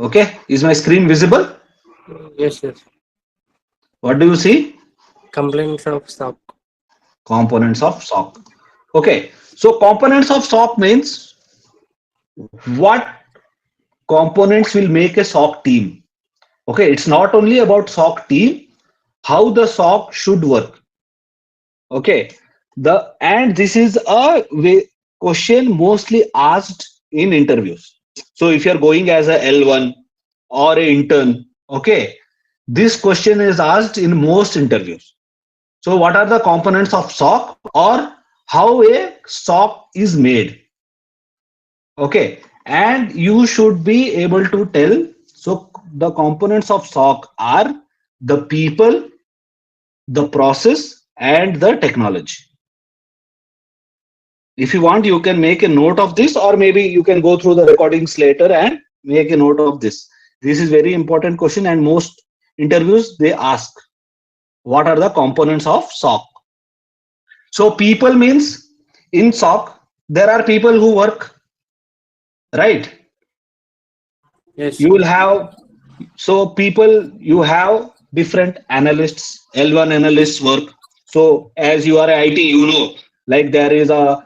Okay, is my screen visible? Yes, yes. What do you see? Complaints of stock. Components of SOC. Okay, so components of SOC means what components will make a SOC team. Okay, it's not only about SOC team, how the SOC should work. Okay, and this is a question mostly asked in interviews. So if you're going as a L1 or a intern, okay, this question is asked in most interviews. So what are the components of SOC or how a SOC is made? Okay, and you should be able to tell. So the components of SOC are the people, the process, and the technology. If you want, you can make a note of this, or maybe you can go through the recordings later and make a note of this. This is very important question, and most interviews they ask what are the components of SOC. So people means in SOC there are people who work, right? Yes. You will have, so people, you have different analysts, L1 analysts work. So as you are IT, you know, like there is a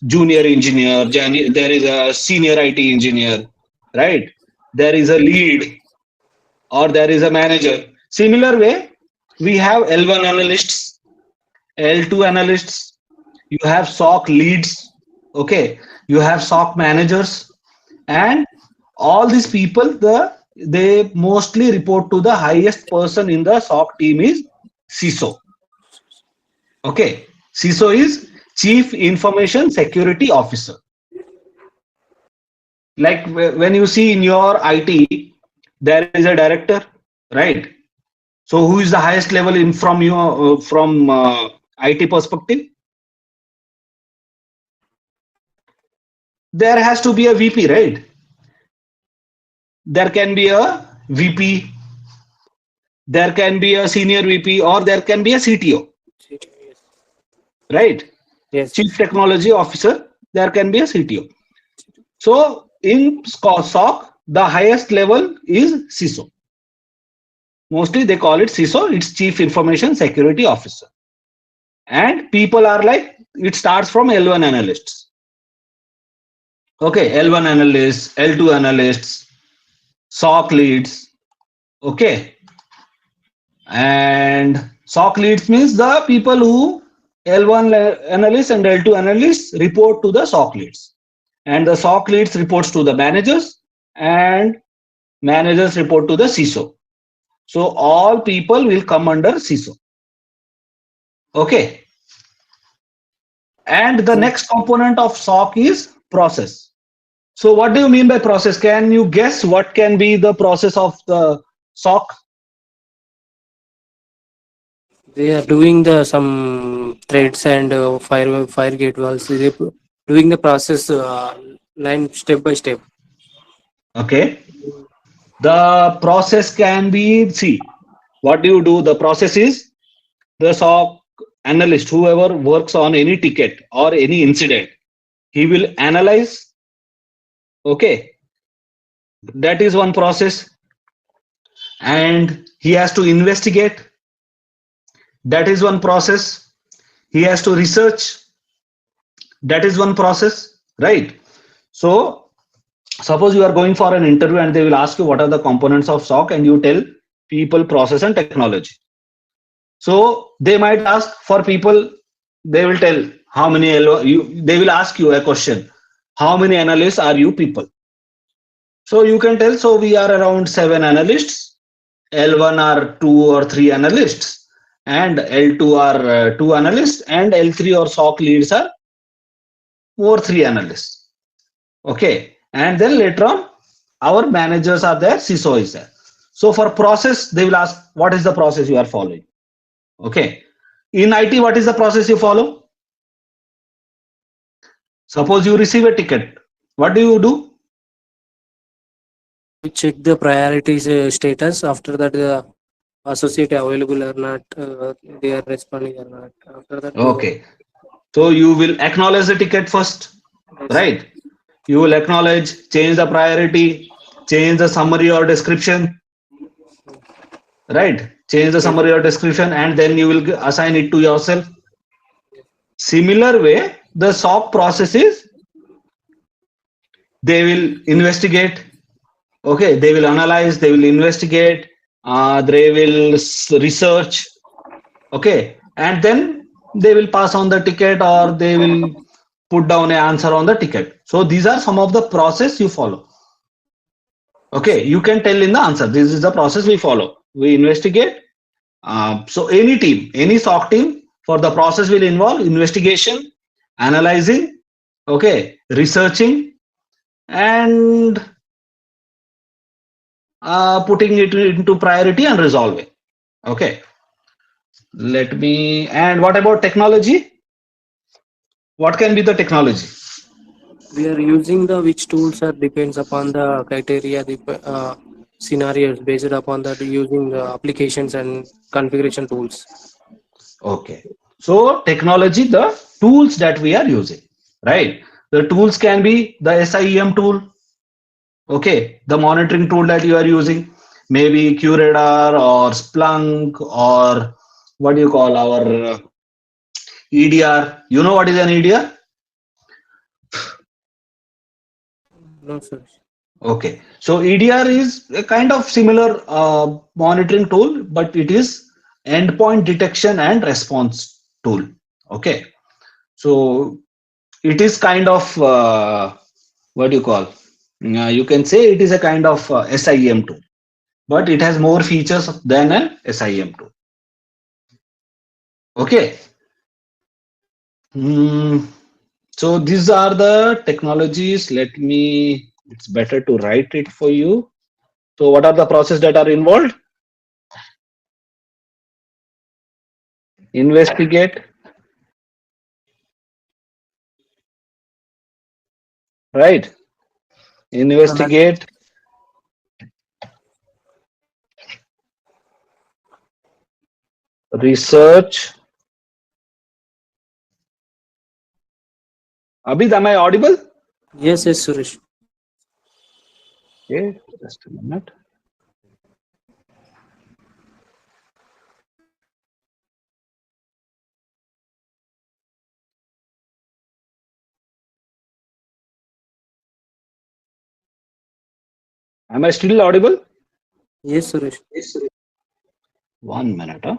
junior engineer, there is a senior IT engineer, right? There is a lead or there is a manager. Similar way, we have L1 analysts, L2 analysts, you have SOC leads, okay, you have SOC managers, and all these people, they mostly report to the highest person in the SOC team is CISO. Okay, CISO is Chief Information Security Officer. Like when you see in your IT, there is a director, right? So who is the highest level in from your from IT perspective? There has to be a VP, right? There can be a VP, there can be a senior VP, or there can be a CTO, right? Yes. Chief Technology Officer, there can be a CTO. So in SOC, the highest level is CISO. Mostly they call it CISO, it's Chief Information Security Officer. And people are like, it starts from L1 analysts. Okay, L1 analysts, L2 analysts, SOC leads, okay. And SOC leads means the people who L1 analysts and L2 analysts report to the SOC leads. And the SOC leads reports to the managers and managers report to the CISO. So all people will come under CISO. Okay. And the next component of SOC is process. So what do you mean by process? Can you guess what can be the process of the SOC? They are doing the some threads and fire gate walls. They doing the process line step by step. Okay. The process can be, see, what do you do? The process is the SOC analyst, whoever works on any ticket or any incident, he will analyze. Okay. That is one process. And he has to investigate. That is one process. He has to research. That is one process, right? So suppose you are going for an interview and they will ask you what are the components of SOC, and you tell people, process, and technology. So they might ask for people, they will tell how many they will ask you a question, how many analysts are you people? So you can tell, so we are around 7 analysts, L1 are 2 or 3 analysts, and L2 are 2 analysts, and L3 or SOC leads are 4 3 analysts. Okay, and then later on our managers are there, CISO is there. So for process, they will ask what is the process you are following. Okay, in IT, what is the process you follow? Suppose you receive a ticket, what do? We check the priorities status. After that, the associate available or not, they are responding or not. After that, Okay, so you will acknowledge the ticket first, yes. right? You will acknowledge, change the priority, change the summary or description, right? Change the Yes, summary or description, and then you will assign it to yourself. Similar way, the SOC process is they will investigate. Okay, they will analyze, they will investigate, they will research. Okay, and then they will pass on the ticket or they will put down an answer on the ticket. So these are some of the process you follow. yes, Okay, you can tell in the answer. This is the process we follow. We investigate. So any team, any SOC team, for the process will involve investigation, analyzing, okay, researching, and putting it into priority and resolving. Okay, let me. And what about technology? What can be the technology? we are using the which tools are depends upon the criteria, the scenarios based upon that using the applications and configuration tools. Okay, so technology, the tools that we are using, right? The tools can be the SIEM tool. Okay, the monitoring tool that you are using, maybe QRadar or Splunk or what do you call our EDR. You know what is an EDR? No, sir. Okay, so EDR is a kind of similar monitoring tool, but it is endpoint detection and response tool. Okay, so it is kind of what do you call? You can say it is a kind of SIEM tool, but it has more features than an SIEM tool. Okay. Hmm. So these are the technologies. Let me, it's better to write it for you. So what are the processes that are involved? Investigate, right? Investigate, research. Abid, am I audible? Yes, yes, Suresh. Okay, just a minute. Am I still audible? Yes, Suresh. 1 minute. Huh?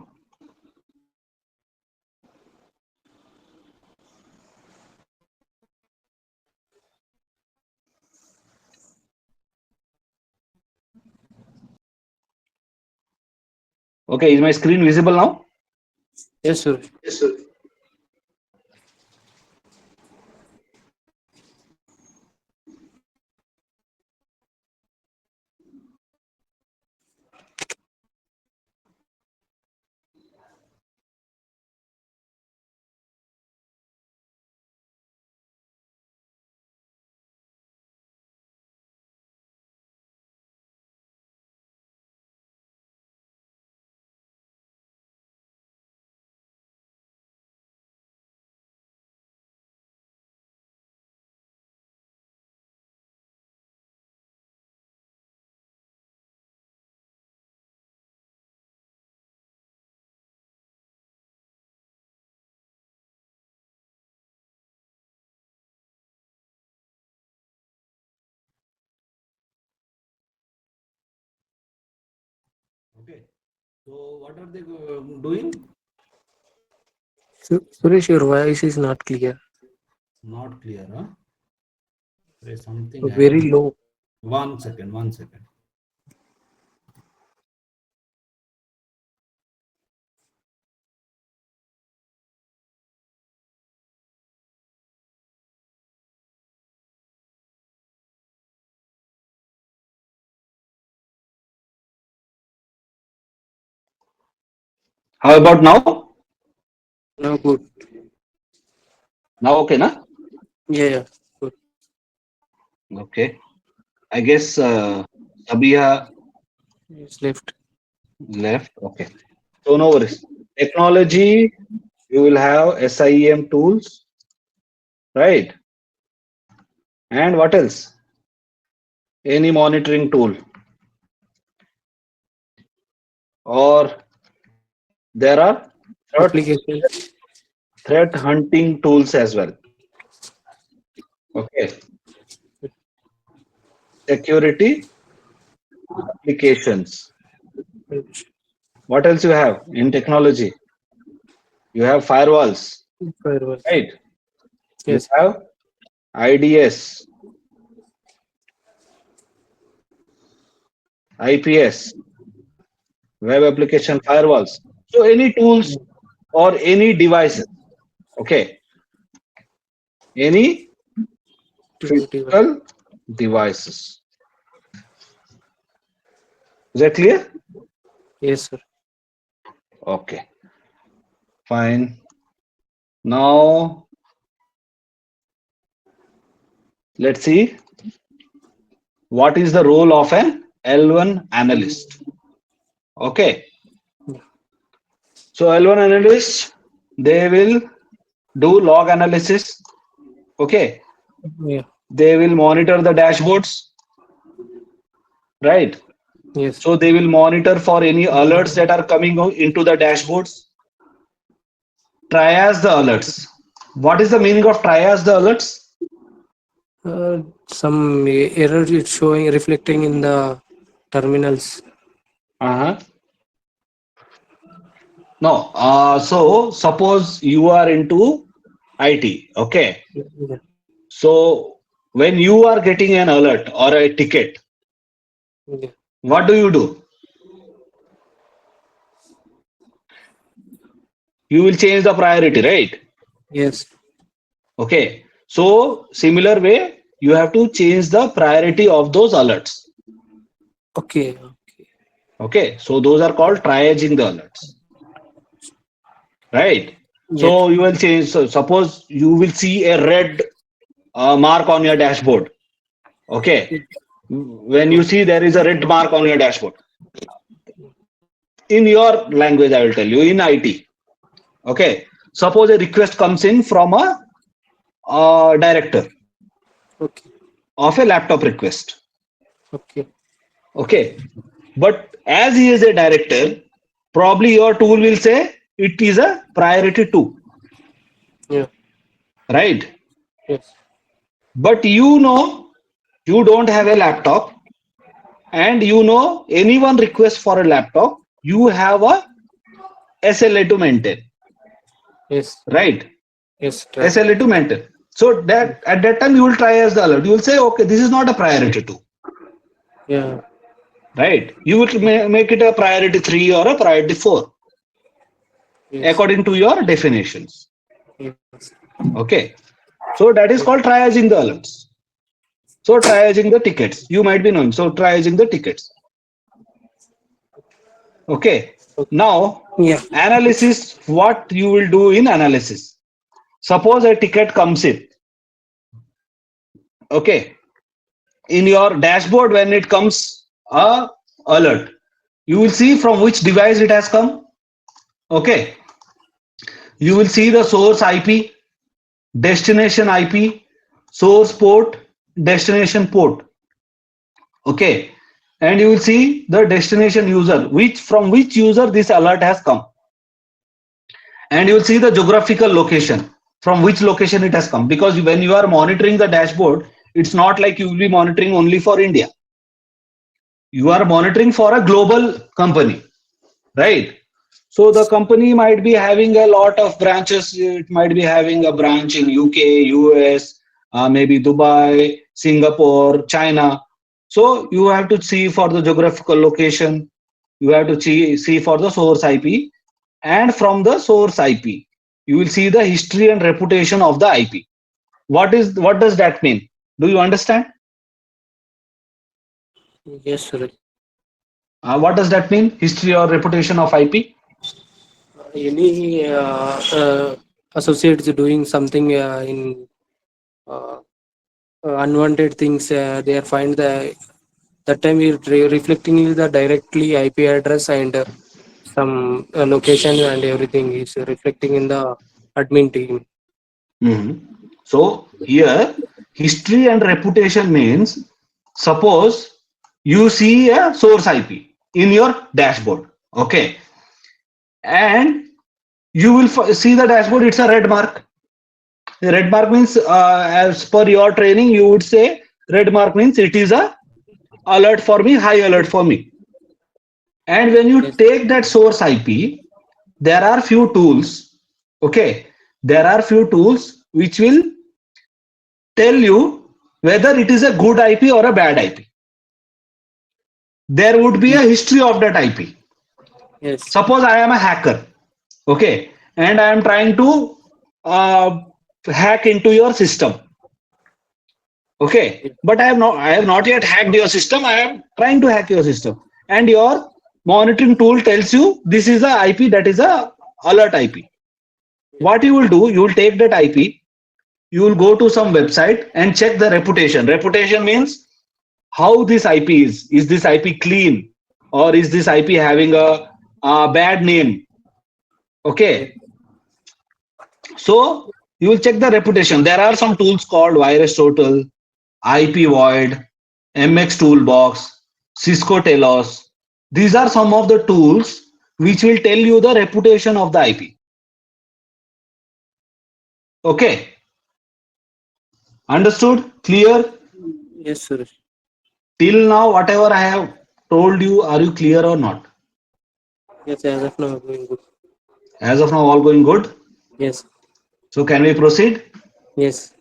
Okay, is my screen visible now? Yes, Suresh. Okay. So what are they doing? Suresh, your voice is not clear. Not clear, huh? There is something Very happening. low. 1 second, 1 second. How about now? No, good. Now okay, na? Yeah, yeah. Good. Okay. I guess Abhiya It's left. left. Okay. So no worries. Technology, you will have SIEM tools, right? And what else? Any monitoring tool, or there are application. threat hunting tools as well. Okay, security applications. What else you have in technology? You have firewalls, Firewall. right? You Yes. have IDS, IPS, web application firewalls. So any tools or any devices. Okay, any Device. physical devices. Is that clear? Yes, sir. Okay, fine. Now let's see what is the role of an L1 analyst. Okay, so L1 analyst, they will do log analysis. Okay, Yeah. they will monitor the dashboards, right? Yes. So they will monitor for any alerts that are coming into the dashboards. Triage the alerts. What is the meaning of triage the alerts? Some error is showing reflecting in the terminals. Uh-huh. No. So suppose you are into IT. Okay. Yeah. So when you are getting an alert or a ticket, Yeah. what do you do? You will change the priority, right? Yes. Okay. So similar way, you have to change the priority of those alerts. Okay. Okay. Okay. So those are called triaging the alerts, right? Yes. So you will change. So suppose you will see a red mark on your dashboard. Okay. When you see there is a red mark on your dashboard, in your language, I will tell you in IT. Okay. Suppose a request comes in from a director Okay. of a laptop request. Okay. Okay. But as he is a director, probably your tool will say it is a priority two, Yeah. right? Yes. But you know you don't have a laptop, and you know anyone requests for a laptop, you have a SLA to maintain, Yes. right? Yes. Right. SLA to maintain. So that at that time you will try as the alert. You will say, okay, this is not a priority two, Yeah. right? You will make it a priority three or a priority four Yes. according to your definitions. Yes. Okay. So that is called triaging the alerts. So triaging the tickets. You might be knowing. So triaging the tickets. Okay. Now Yeah. analysis. What you will do in analysis? Suppose a ticket comes in. Okay. In your dashboard, when it comes a alert, you will see from which device it has come. Okay. You will see the source IP, destination IP, source port, destination port. Okay. And you will see the destination user, which from which user this alert has come. And you will see the geographical location, from which location it has come. Because when you are monitoring the dashboard, it's not like you will be monitoring only for India. You are monitoring for a global company, right? So the company might be having a lot of branches. It might be having a branch in UK, US, maybe Dubai, Singapore, China. So you have to see for the geographical location. You have to see for the source IP, and from the source IP, you will see the history and reputation of the IP. What does that mean? Do you understand? Yes, sir. What does that mean? History or reputation of IP? Any associates doing something in uh, unwanted things, they are find that time we reflecting is the directly IP address and some location and everything is reflecting in the admin team. Mhm. So here, history and reputation means suppose you see a source IP in your dashboard, okay, and you will see the dashboard, it's a red mark. The red mark means, as per your training, you would say red mark means it is a alert for me, high alert for me. And when you Yes. take that source IP, there are few tools, okay, there are few tools which will tell you whether it is a good IP or a bad IP. There would be a history of that IP. Yes. Suppose I am a hacker, okay, and I am trying to uh, hack into your system, okay, Yes. but I have not yet hacked your system. I am trying to hack your system, and your monitoring tool tells you this is a IP, that is a alert IP. Yes. What you will do, you will take that IP, you will go to some website and check the reputation. Reputation means how this IP is. Is this IP clean, or is this IP having a bad name? Yes. Okay, so you will check the reputation. There are some tools called Virus Total, IP Void, MX Toolbox, Cisco Telos. These are some of the tools which will tell you the reputation of the IP. Okay, understood? Clear? Yes, Suresh. Till now, whatever I have told you, are you clear or not? Yes, as of now, going good. As of now, all going good. Yes. So, can we proceed? Yes.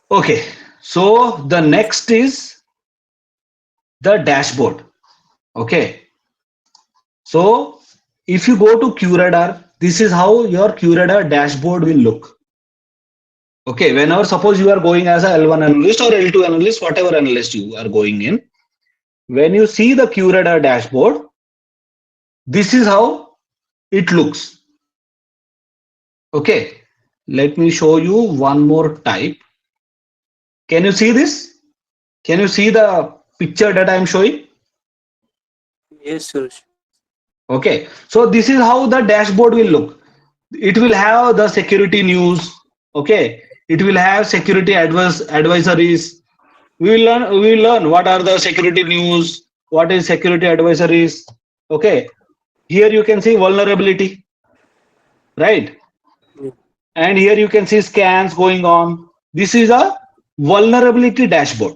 Okay, so the next is the dashboard. Okay, so if you go to QRadar, this is how your QRadar dashboard will look. Okay, whenever suppose you are going as a L1 analyst or L2 analyst, whatever analyst you are going in, when you see the QRadar dashboard, this is how it looks. Okay, let me show you one more type. Can you see this? Can you see the picture that I am showing? Yes, Suresh. Okay, so this is how the dashboard will look. It will have the security news. Okay, it will have security advisories. We will learn what are the security news, what is security advisories. Okay, here you can see vulnerability, right? Yes. And here you can see scans going on. This is a vulnerability dashboard.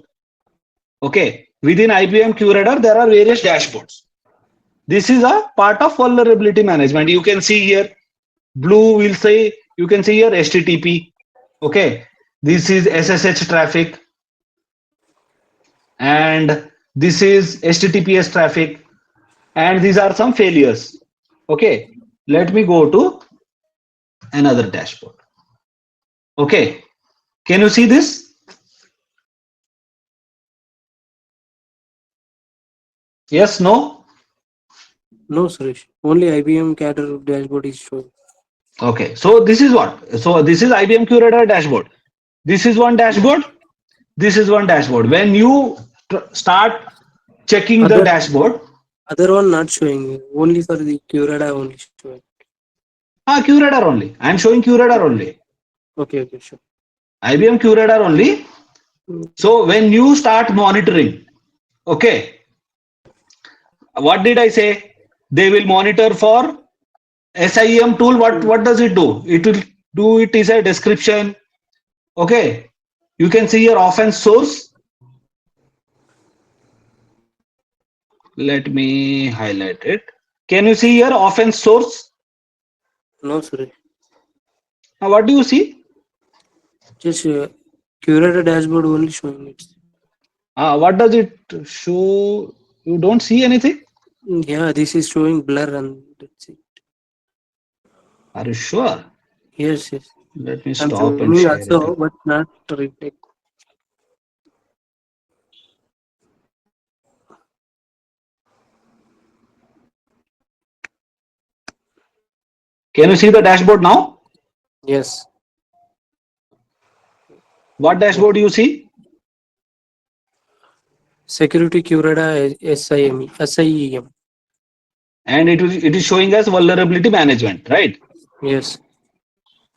Okay, within IBM QRadar there are various dashboards. This is a part of vulnerability management. You can see here blue will say, you can see here HTTP. Okay, this is SSH traffic, and this is HTTPS traffic, and these are some failures. Okay, let me go to another dashboard. Okay, can you see this? Yes, no? No, Suresh. Only IBM cadre dashboard is showing. Okay, so this is what? So this is IBM QRadar dashboard. This is one dashboard. This is one dashboard. When you start checking the Other dashboard, other one not showing. Only for the Curada only showing. QRadar only. I am showing QRadar only. Okay, okay, sure. IBM QRadar only. Mm. So when you start monitoring, okay, what did I say? They will monitor for SIEM tool. What does it do? It will do it is a description. Okay, you can see your offense source. Let me highlight it. Can you see your offense source? No, Suresh. Now, what do you see? Just Curada dashboard only showing it. What does it show? You don't see anything? Yeah, this is showing blur and that's it. Are you sure? Yes, yes. Let me I'm stop and showing share it. also, but not reflect. Can you see the dashboard now? Yes. What Yes. dashboard you see? Security Curada SIEM. And it is showing us vulnerability management, right? Yes.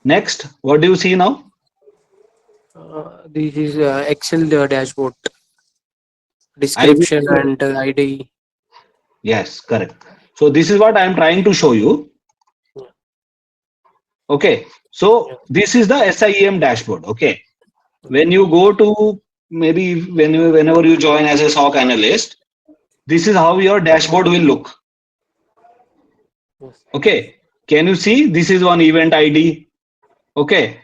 Next, what do you see now? This is Excel dashboard. I description will, and ID. yes, correct. So this is what I am trying to show you. Yeah, Okay. yeah, So this is the SIEM dashboard. Okay. okay. When you go to maybe whenever you join as a SOC analyst, this is how your dashboard will look. Yes, Okay. Can you see? This is one event ID. Okay.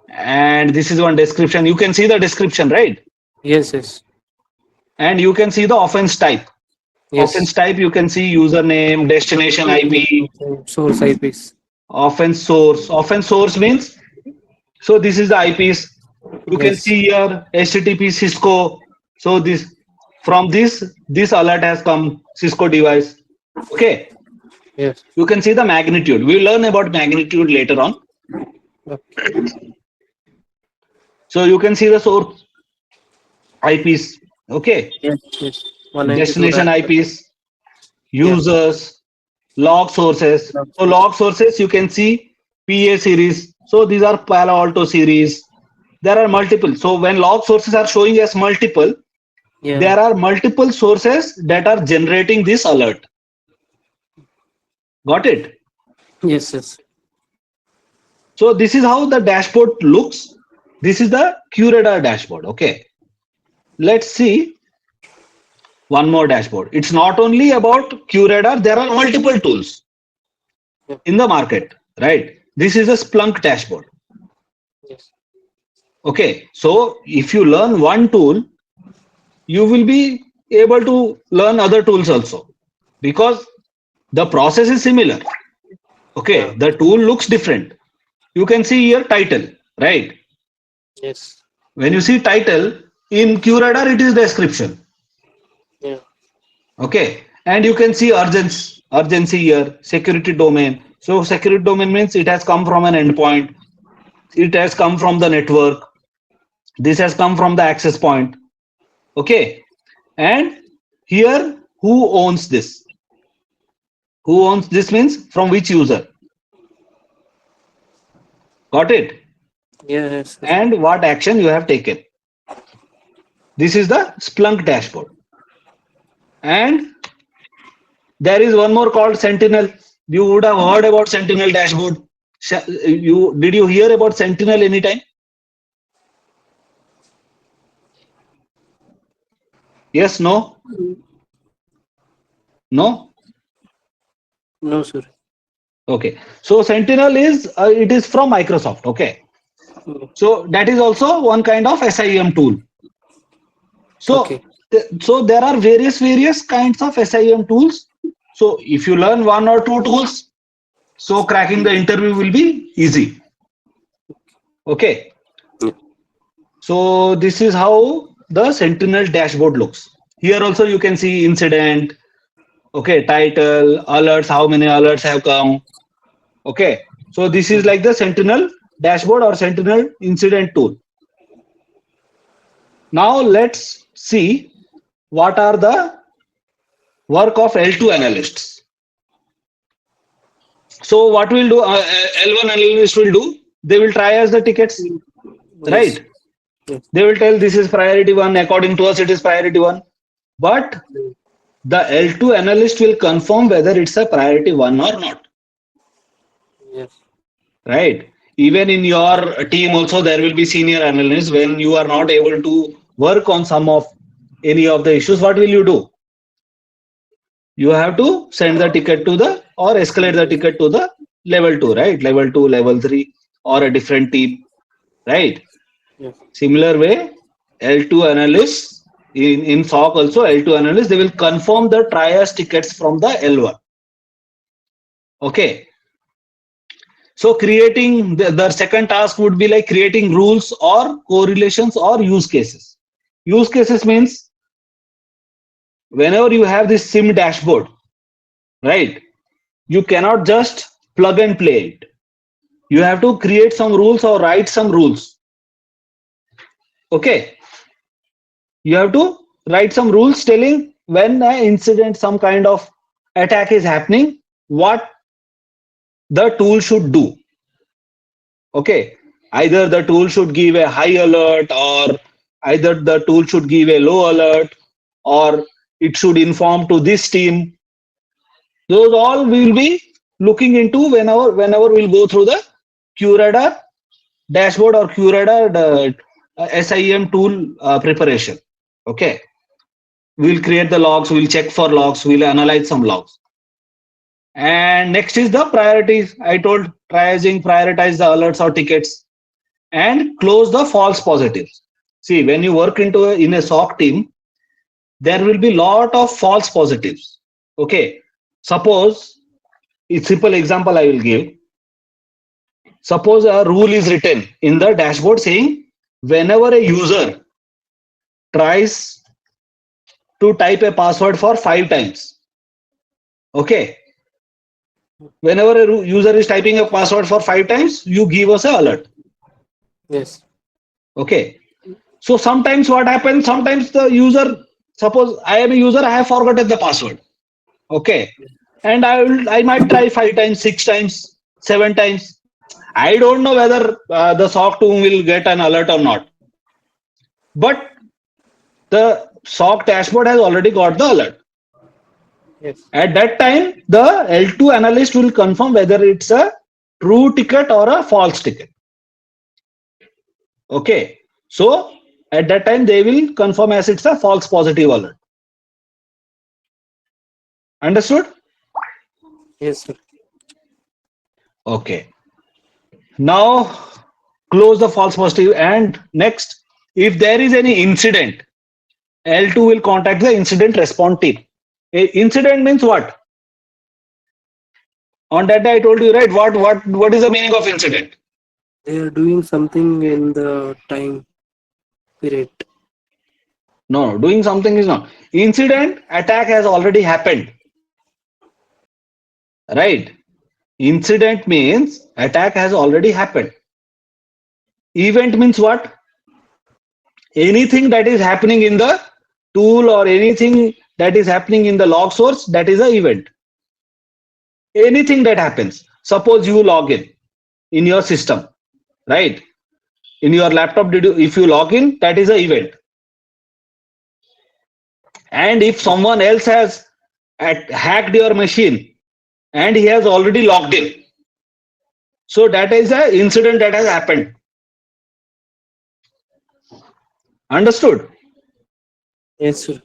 And this is one description. You can see the description, right? yes, yes, And you can see the offense type. Offense yes. type, you can see username, destination IP, Source IPs. offense source. Offense source means, so this is the IPs. You can Yes, see here HTTP Cisco. So this alert has come Cisco device. Okay. yes. You can see the magnitude. We'll learn about magnitude later on. Okay. So you can see the source IPs. Okay. Yes, yes. 192 Destination dot. IPs, Yeah. users, log sources. So Doctors. log sources, you can see PA series. So these are Palo Alto series. There are multiple. So when log sources are showing as multiple, Yeah. there are multiple sources that are generating this alert. Got it? Yes, yes. So this is how the dashboard looks. This is the QRadar dashboard. Okay. Let's see one more dashboard. It's not only about QRadar. There are multiple tools Yeah. in the market, right? This is a Splunk dashboard. Yes. Okay. So if you learn one tool, you will be able to learn other tools also, because the process is similar. Yeah. Okay. The tool looks different. You can see here title, right? Yes. When you see title in QRadar, it is description. Yeah. Okay. And you can see urgency here, security domain. So security domain means it has come from an endpoint. It has come from the network. This has come from the access point. Okay. And here, who owns this? Who owns this means from which user? Got it? Yes. Yes. And what action you have taken. This is the Splunk dashboard. And there is one more called Sentinel. You would have heard about Sentinel dashboard. You did you hear about Sentinel anytime? Yes, no, no. No, sir. Okay. So Sentinel is it is from Microsoft. Okay. Mm. So that is also one kind of SIEM tool. So Okay. so there are various kinds of SIEM tools. So if you learn one or two tools, so cracking the interview will be easy. Okay. Yeah. So this is how the Sentinel dashboard looks. Here also you can see incident, okay, title, alerts, how many alerts have come. Okay. So this is Mm. like the Sentinel dashboard or Sentinel incident tool. Now let's see what are the work of L2 analysts. So what will do L1 analyst will do? They will try as the tickets, Yes. right? Yes. They will tell this is priority one. According to us, it is priority one. But the L2 analyst will confirm whether it's a priority one or not, Yes. right? Even in your team also, there will be senior analysts. When you are not able to work on some of any of the issues, what will you do? You have to send the ticket to the or escalate the ticket to the level two, right? Level two, level three, or a different team, right? Yes. Similar way, L2 analysts in SOC also L2 analysts, they will confirm the triage tickets from the L1. Okay. So creating the second task would be like creating rules or correlations or use cases. Use cases means whenever you have this SIM dashboard, right? You cannot just plug and play it. You have to create some rules or write some rules. Okay. You have to write some rules telling when an incident, some kind of attack is happening, what the tool should do. Okay. Either the tool should give a high alert or either the tool should give a low alert. or it should inform to this team. Those all we will be looking into whenever we'll go through the QRadar dashboard or QRadar SIM tool preparation. Okay, we'll create the logs, we'll check for logs, we'll analyze some logs. And next is the priorities. I told triaging, prioritize the alerts or tickets, and close the false positives. See, when you work in a SOC team, there will be lot of false positives. Okay, suppose a simple example I will give. Suppose a rule is written in the dashboard saying whenever a user tries to type a password for 5 times, okay, whenever a user is typing a password for 5 times, you give us an alert. Yes. Okay, so sometimes what happens, sometimes the user, suppose I am a user, I have forgotten the password. Okay, and I might try 5 times, 6 times, 7 times. I don't know whether the SOC tool will get an alert or not, but the SOC dashboard has already got the alert. Yes. At that time, the L2 analyst will confirm whether it's a true ticket or a false ticket. Okay, so at that time they will confirm as it's a false positive alert. Understood? Yes, sir. Okay. Now close the false positive, and next, if there is any incident, L2 will contact the incident response team. Incident means what? On that day I told you, right? What is the meaning of incident? They are doing something in the time period. No, doing something is not. Incident, attack has already happened. Right? Incident means attack has already happened. Event means what? Anything that is happening in the tool or anything that is happening in the log source, that is an event. Anything that happens. Suppose you log in your system, right? In your laptop, if you log in, that is an event. And if someone else has hacked your machine and he has already logged in, so that is an incident that has happened. Understood? Yes, sir.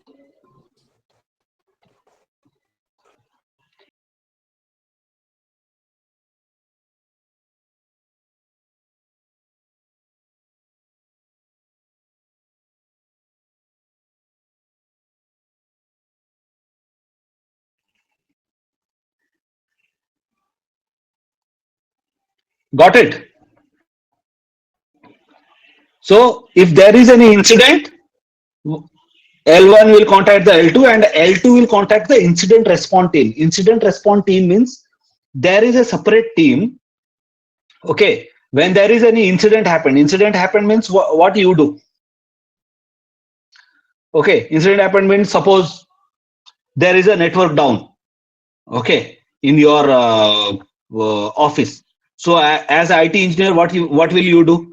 Got it? So if there is any incident, L1 will contact the L2 and L2 will contact the incident response team. Incident response team means there is a separate team. Okay, when there is any incident happen means what you do. Okay, incident happen means suppose there is a network down. Okay, in your office. So as IT engineer, what will you do?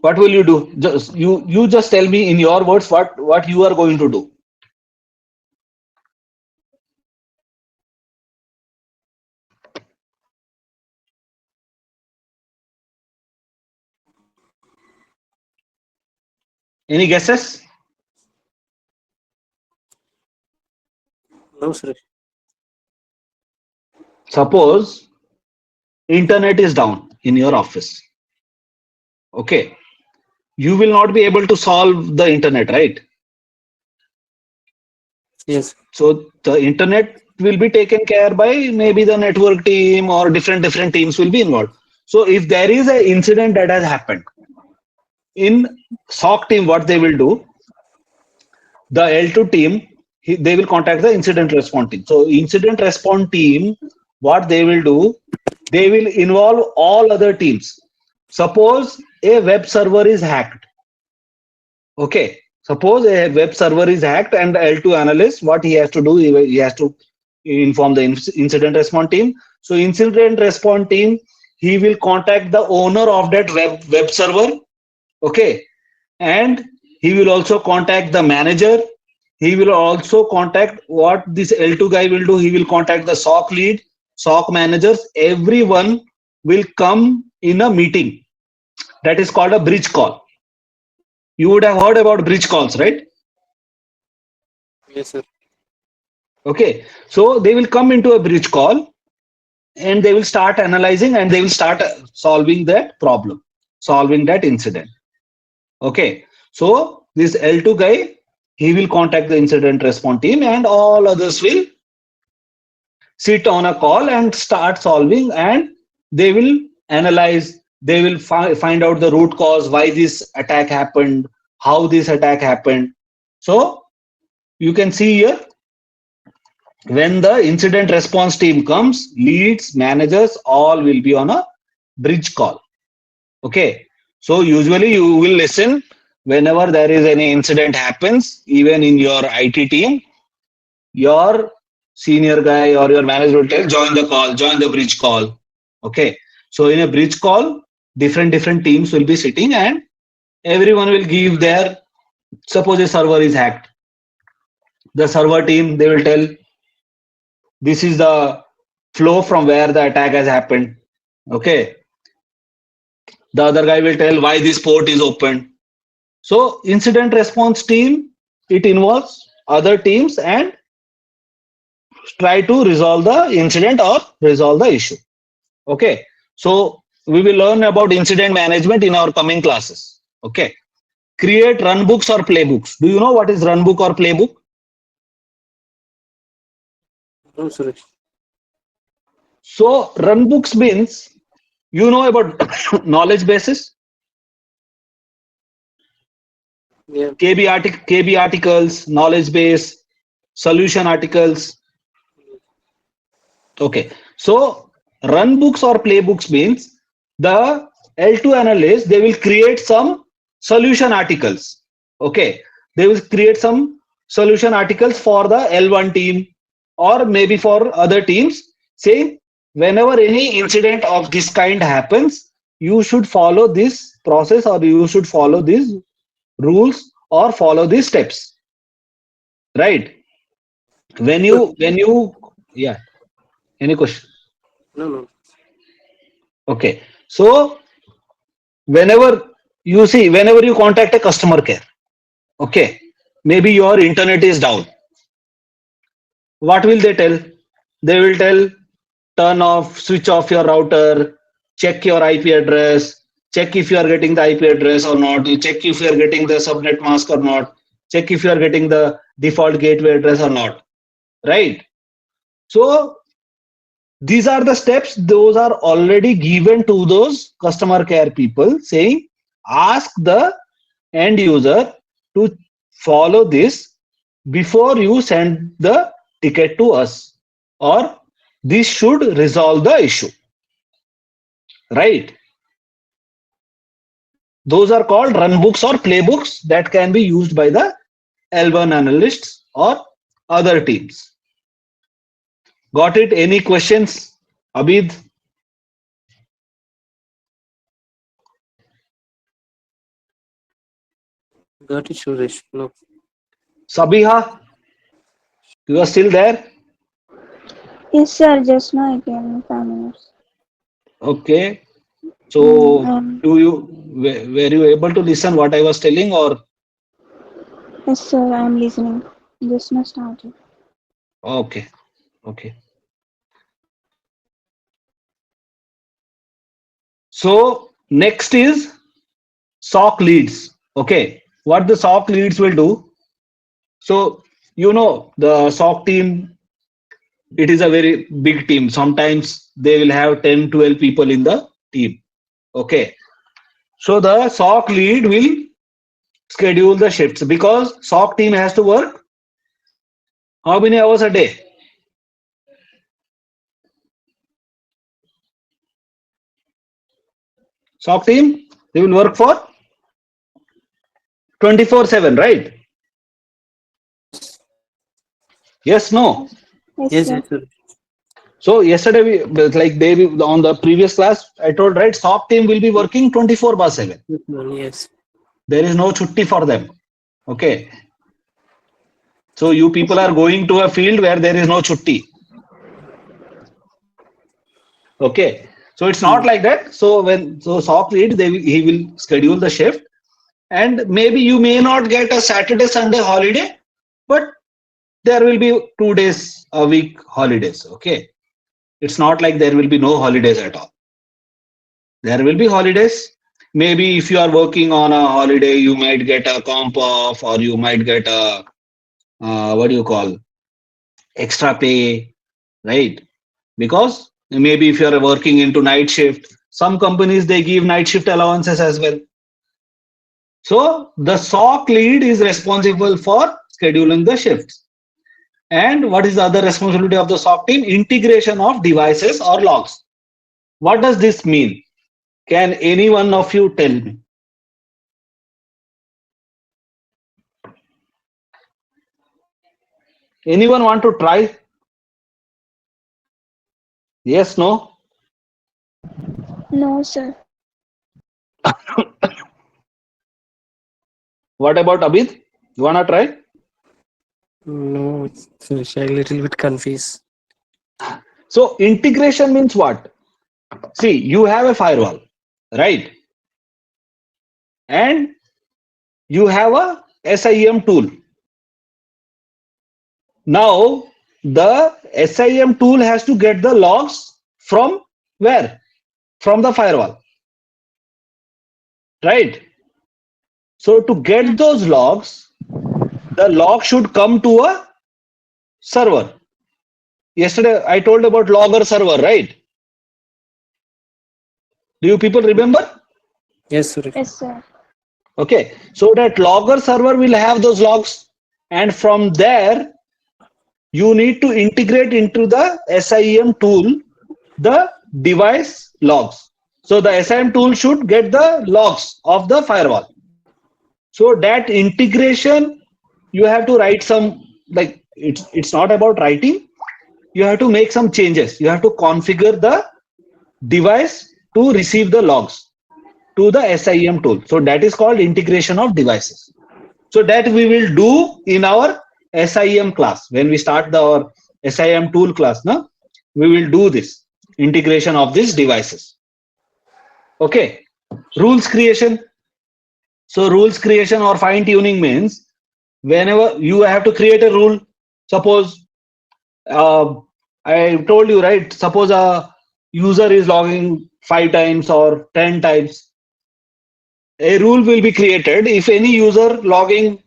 What will you do? Just you just tell me in your words what you are going to do. Any guesses? No, sir. Suppose internet is down in your office. Okay, you will not be able to solve the internet, right? Yes. So the internet will be taken care by maybe the network team or different teams will be involved. So if there is an incident that has happened in SOC team, what they will do, the L2 team, they will contact the incident response team. So incident response team, what they will do, they will involve all other teams. Suppose a web server is hacked. Okay, suppose a web server is hacked and the L2 analyst, what he has to do, he has to inform the incident response team. So incident response team, he will contact the owner of that web server. Okay, and He will also contact the manager. He will also contact what this L2 guy will do. He will contact the SOC lead, SOC managers. Everyone will come in a meeting. That is called a bridge call. You would have heard about bridge calls, right? Yes, sir. Okay. So they will come into a bridge call and they will start analyzing and they will start solving that problem, solving that incident. Okay. So this L2 guy, he will contact the incident response team and all others will sit on a call and start solving, and they will analyze, they will find out the root cause, why this attack happened, how this attack happened. So you can see here, when the incident response team comes, leads, managers, all will be on a bridge call. Okay. So usually you will listen whenever there is any incident happens, even in your IT team, your senior guy or your manager will tell, join the call, join the bridge call. Okay. So in a bridge call, different teams will be sitting and everyone will give their, suppose a server is hacked. The server team, they will tell, this is the flow from where the attack has happened. Okay. The other guy will tell why this port is open. So incident response team, it involves other teams and try to resolve the incident or resolve the issue. Okay. So we will learn about incident management in our coming classes. Okay. Create run books or playbooks. Do you know what is run book or playbook? No, Suresh. So run books means, you know about knowledge bases, Yeah. KB articles, knowledge base, solution articles. Okay. So run books or playbooks means the L2 analyst, they will create some solution articles. Okay. They will create some solution articles for the L1 team or maybe for other teams, saying whenever any incident of this kind happens, you should follow this process or you should follow these rules or follow these steps. Right. Good. Yeah. Any question? No, no. Okay. So whenever you contact a customer care, okay, maybe your internet is down. What will they tell? They will tell, turn off, switch off your router, check your IP address, check if you are getting the IP address or not, you check if you are getting the subnet mask or not, check if you are getting the default gateway address or not. Right? So these are the steps, those are already given to those customer care people, saying ask the end user to follow this before you send the ticket to us, or this should resolve the issue. Right? Those are called run books or playbooks that can be used by the L1 analysts or other teams. Got it? Any questions, Abid? Got it, Suresh. No. Sabiha, you are still there? Yes, sir. Just now I came in 5 minutes. Okay. So Um, were you able to listen what I was telling, or yes, sir. I'm listening. Just now started. okay, okay. So next is SOC leads. Okay. What the SOC leads will do. So the SOC team, it is a very big team. Sometimes they will have 10, 12 people in the team. Okay. So the SOC lead will schedule the shifts, because SOC team has to work how many hours a day? SOC team, they will work for 24/7, right? Yes, no. Yes, Yes, sir. yes, sir. So yesterday, on the previous class, I told, right, SOC team will be working 24/7. Yes, sir. Yes. There is no chutti for them. Okay. So you people are going to a field where there is no chutti. Okay. So it's not like that. So when SOC lead, he will schedule the shift, and maybe you may not get a Saturday Sunday holiday, but there will be 2 days a week holidays. Okay. It's not like there will be no holidays at all. There will be holidays. Maybe if you are working on a holiday, you might get a comp off, or you might get a what do you call, extra pay, right? Because maybe if you are working into night shift, some companies they give night shift allowances as well. So the SOC lead is responsible for scheduling the shifts. And what is the other responsibility of the SOC team? Integration of devices or logs. What does this mean? Can any one of you tell me? Anyone want to try? Yes, no? No, sir. What about Abid? You wanna try? No, it's a little bit confused. So integration means what? See, you have a firewall, right? And you have a SIEM tool. Now the SIEM tool has to get the logs from where? From the firewall, right? So to get those logs, the log should come to a server. Yesterday I told about logger server, right? Do you people remember? Yes, Surya. Yes, sir. Okay, so that logger server will have those logs, and from there you need to integrate into the SIEM tool the device logs. So the SIEM tool should get the logs of the firewall. So that integration, you have to write some, like, it's not about writing. You have to make some changes. You have to configure the device to receive the logs to the SIEM tool. So that is called integration of devices. So that we will do in our SIEM class. When we start our SIEM tool class, no, we will do this integration of these devices. Okay. Rules creation. So rules creation or fine tuning means whenever you have to create a rule, suppose I told you, right? Suppose a user is logging 5 times or 10 times. A rule will be created if any user logging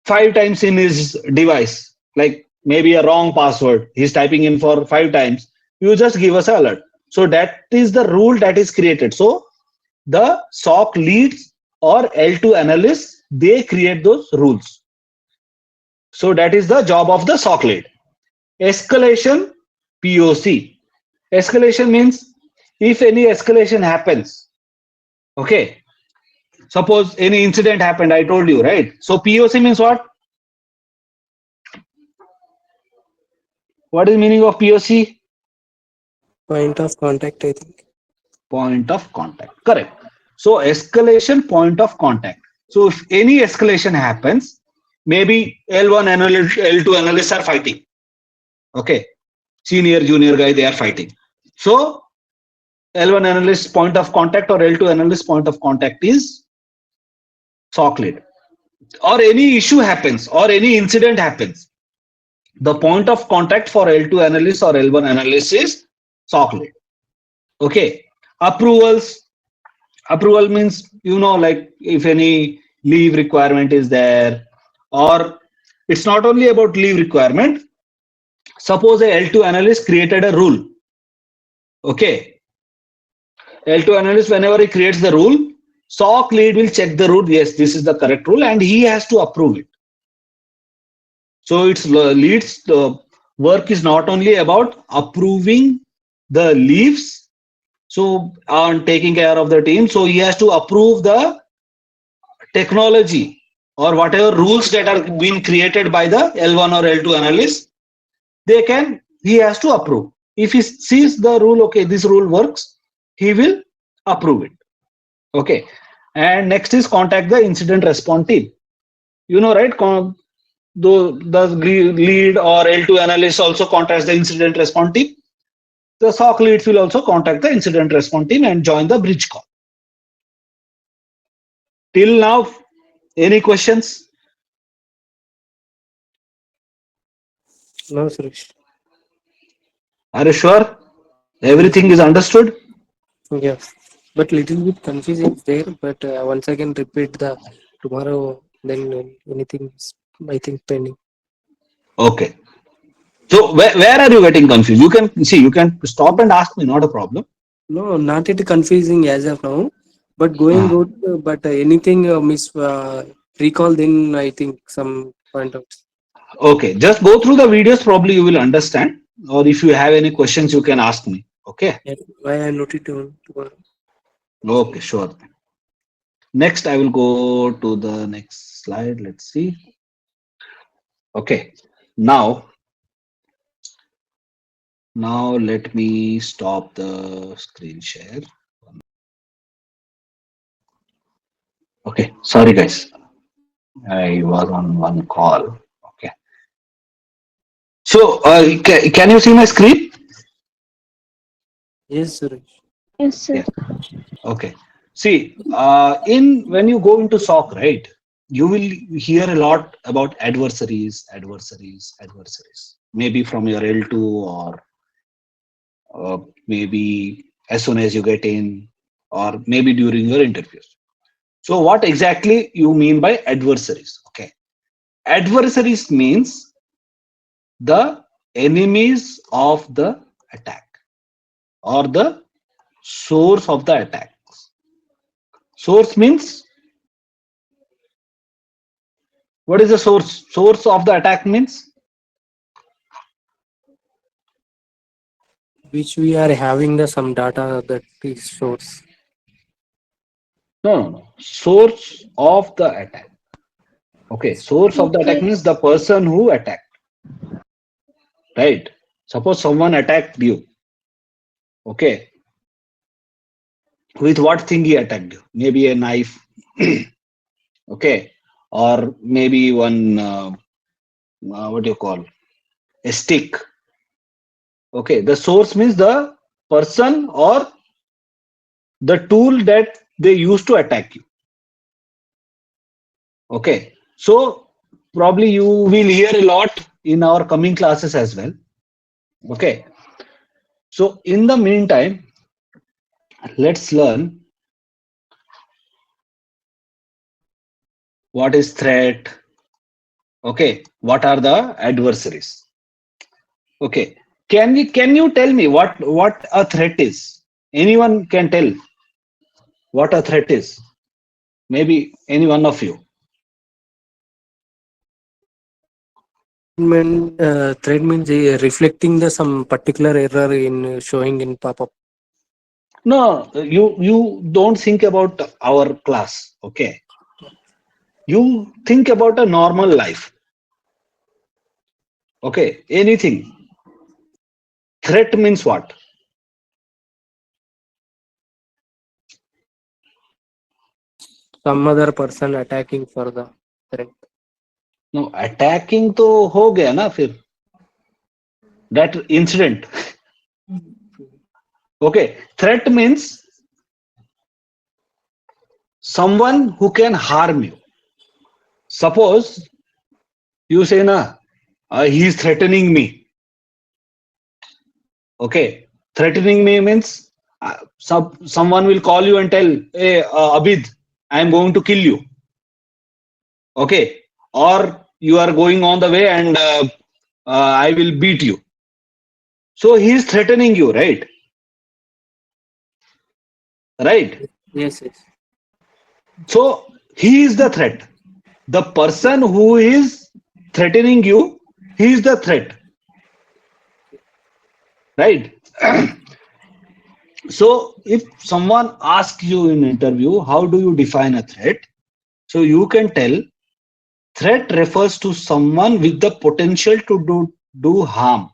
5 times in his device, like maybe a wrong password, he's typing in for 5 times, you just give us an alert. So that is the rule that is created. So the SOC leads or L2 analysts, they create those rules. So that is the job of the SOC lead. Escalation, POC. Escalation means if any escalation happens, okay, suppose any incident happened, I told you, right? So POC means what? What is the meaning of POC? Point of contact, I think. Point of contact. Correct. So escalation, point of contact. So if any escalation happens, maybe L1 analyst, L2 analysts are fighting. Okay. Senior, junior guy, they are fighting. So L1 analyst point of contact or L2 analyst point of contact is SOC lead. Or any issue happens or any incident happens, the point of contact for L2 analyst or L1 analyst is SOC lead. Okay. Approvals. Approval means, like if any leave requirement is there, or it's not only about leave requirement. Suppose a L2 analyst created a rule. Okay. L2 analyst, whenever he creates the rule, SOC lead will check the rule. Yes, this is the correct rule, and he has to approve it. So it's leads, the work is not only about approving the leaves, so on taking care of the team. So he has to approve the technology or whatever rules that are being created by the L1 or L2 analyst. He has to approve. If he sees the rule, okay, this rule works, he will approve it. Okay. And next is contact the incident response team. you know, right? The lead or L2 analyst also contacts the incident response team. The SOC leads will also contact the incident response team and join the bridge call. Till now, any questions? No, Suresh. Are you sure? Yes. Everything is understood? Yes. But little bit confusing there. But once again repeat the tomorrow. Then anything is, I think, pending. Okay. So where are you getting confused? You can see, you can stop and ask me, not a problem. No, not it confusing as of now. But going Ah, good. But anything miss recall, then I think some point of. okay, just go through the videos, probably you will understand. Or if you have any questions, you can ask me. Okay. Yeah, why I noted down tomorrow. Okay, sure. Next, I will go to the next slide. Let's see. Okay. Now, now let me stop the screen share. Okay. Sorry, guys. I was on one call. Okay. So, can you see my screen? Yes, Suresh. Yes, sir. Yes. Okay. See, in when you go into SOC, right, you will hear a lot about adversaries. Maybe from your L2 or maybe as soon as you get in, or maybe during your interviews. So, what exactly you mean by adversaries? Okay. Adversaries means the enemies of the attack or the source of the attack. Source means, what is the source? Source of the attack means, Which we are having the some data that is source. no. Source of the attack. Okay. Source of the attack Okay. means the person who attacked. Right. Suppose someone attacked you. Okay. With what thing he attacked you? Maybe a knife. Okay. Or maybe one, what do you call? A stick. Okay. The source means the person or the tool that they use to attack you. Okay. So probably you will hear a lot in our coming classes as well. Okay. So in the meantime, let's learn what is threat. Okay. What are the adversaries? Okay. Can you tell me what a threat is? Anyone can tell what a threat is? Maybe any one of you. Thread means reflecting the some particular error in showing in pop-up. No, you don't think about our class. Okay. You think about a normal life. Okay. Anything. Threat means what? Some other person attacking for the threat. No, attacking तो हो गया ना फिर. That incident. Okay. Threat means someone who can harm you. Suppose you say na, he is threatening me. Okay. Threatening me means someone will call you and tell, hey, Abid, I am going to kill you. Okay. Or you are going on the way and I will beat you. So he is threatening you, right? Right. Yes, yes. So he is the threat. The person who is threatening you, he is the threat. Right. So if someone asks you in interview, how do you define a threat? So you can tell threat refers to someone with the potential to do harm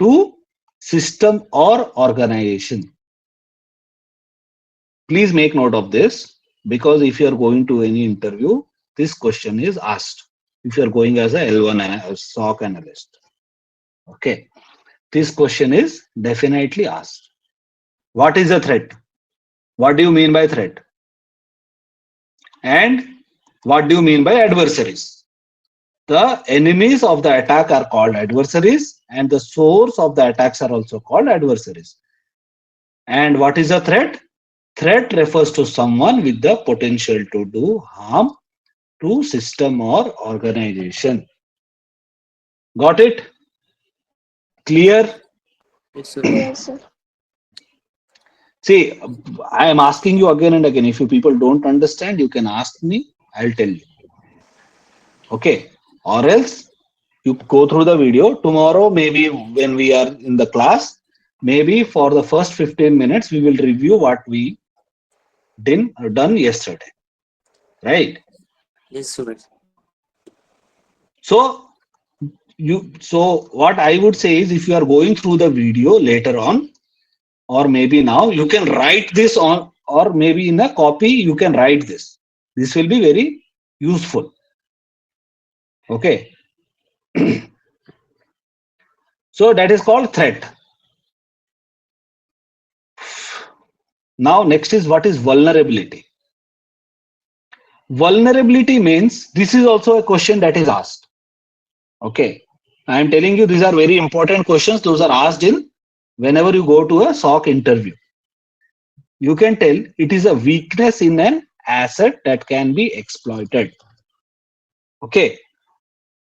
to system or organization. Please make note of this, because if you are going to any interview, this question is asked if you're going as a L1 SOC analyst. Okay, this question is definitely asked. What is a threat? What do you mean by threat? And what do you mean by adversaries? The enemies of the attack are called adversaries, and the source of the attacks are also called adversaries. And what is a threat? Threat refers to someone with the potential to do harm to system or organization. Got it? Clear? Yes, sir. Yes, sir. See, I am asking you again and again. If you people don't understand, you can ask me. I'll tell you. Okay. Or else you go through the video. Tomorrow, maybe when we are in the class, maybe for the first 15 minutes, we will review what we done yesterday. Right? Yes, sir. So what I would say is, if you are going through the video later on, or maybe now, you can write this on, or maybe in a copy you can write this. This will be very useful. Okay. So that is called threat. Now next is, what is vulnerability? Vulnerability means, this is also a question that is asked. Okay, I am telling you, these are very important questions. Those are asked in whenever you go to a SOC interview. You can tell it is a weakness in an asset that can be exploited. Okay,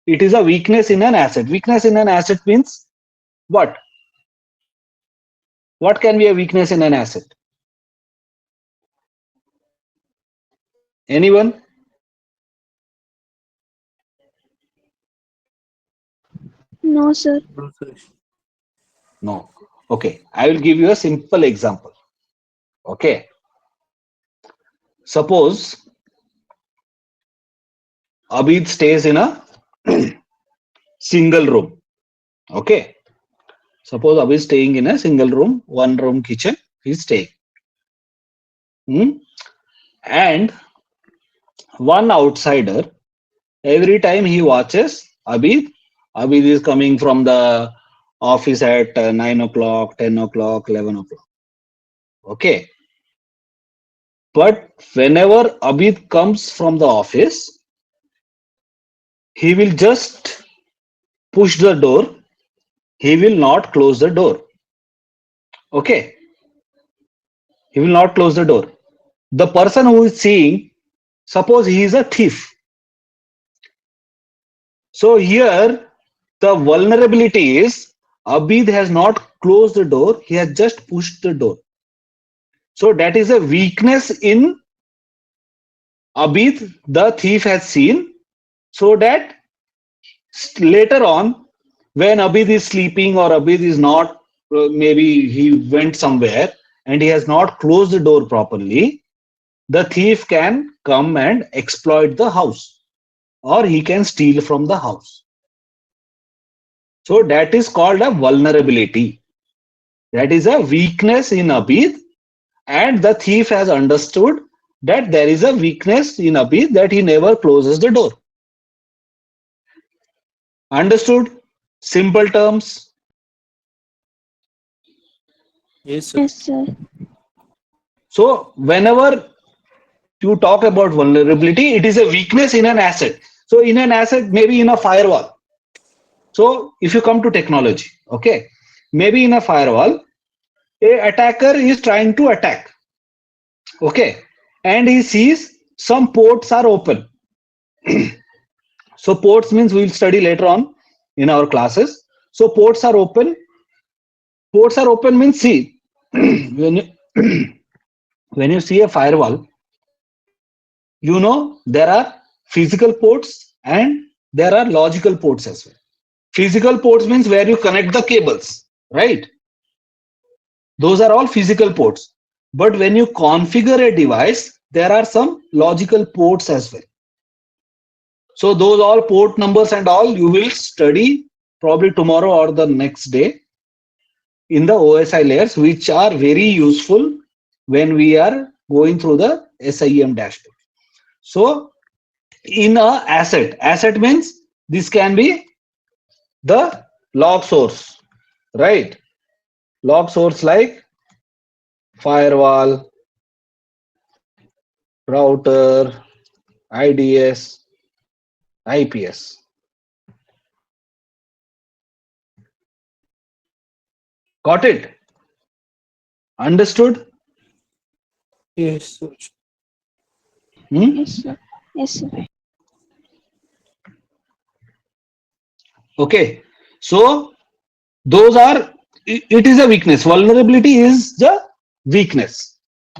it is a weakness in an asset. Weakness in an asset means what? What can be a weakness in an asset? Anyone? No, sir. No, sir. No. Okay, I will give you a simple example. Okay, suppose Abid stays in a single room. Okay, suppose Abid is staying in a single room, one room kitchen. He's staying. And one outsider, every time he watches Abid is coming from the office at 9 o'clock, 10 o'clock, 11 o'clock. Okay. But whenever Abid comes from the office, he will just push the door. He will not close the door. Okay. He will not close the door. The person who is seeing, suppose he is a thief. So here the vulnerability is, Abid has not closed the door. He has just pushed the door. So that is a weakness in Abid, the thief has seen, so that later on, when Abid is sleeping or Abid is not, maybe he went somewhere and he has not closed the door properly, the thief can come and exploit the house, or he can steal from the house. So that is called a vulnerability. That is a weakness in Abid, and the thief has understood that there is a weakness in Abid, that he never closes the door. Understood? Simple terms. Yes, sir. Yes, sir. So whenever you talk about vulnerability, it is a weakness in an asset. So in an asset, maybe in a firewall. So if you come to technology, okay, maybe in a firewall, a attacker is trying to attack. Okay, and he sees some ports are open. So ports means we will study later on in our classes. So ports are open. Ports are open means, see, when you see a firewall, you know there are physical ports and there are logical ports as well. Physical ports means where you connect the cables, right? Those are all physical ports. But when you configure a device, there are some logical ports as well. So those all port numbers and all you will study probably tomorrow or the next day in the OSI layers, which are very useful when we are going through the SIEM dashboard. So in a asset. Asset means this can be the log source, right? Log source like firewall, router, IDS, IPS. Got it? Understood? Yes, sir. Hmm? Yes, sir. Yes, sir. Okay. So those are, it is a weakness. Vulnerability is the weakness.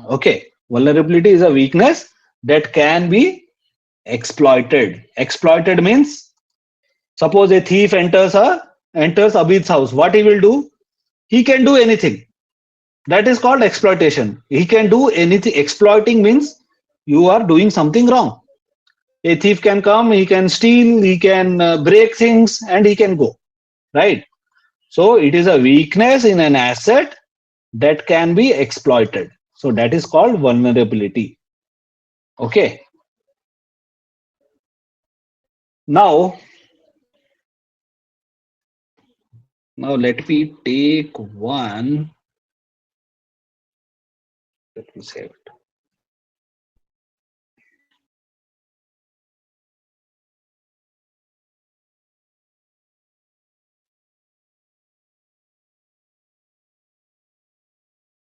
Okay. Vulnerability is a weakness that can be exploited. Exploited means suppose a thief enters Abid's house. What he will do? He can do anything. That is called exploitation. He can do anything. Exploiting means you are doing something wrong. A thief can come, he can steal, he can break things, and he can go. Right? So it is a weakness in an asset that can be exploited. So that is called vulnerability. Okay. Now, let me take one. Let me save it.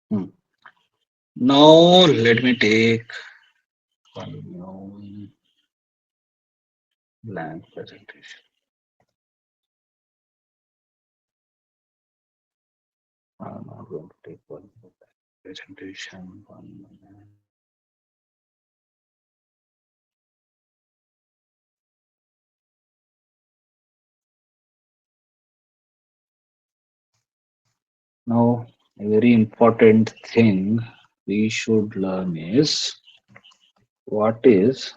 Hmm. Now let me take one new blank presentation. I'm not going to take one more presentation. One minute. Now, a very important thing we should learn is what is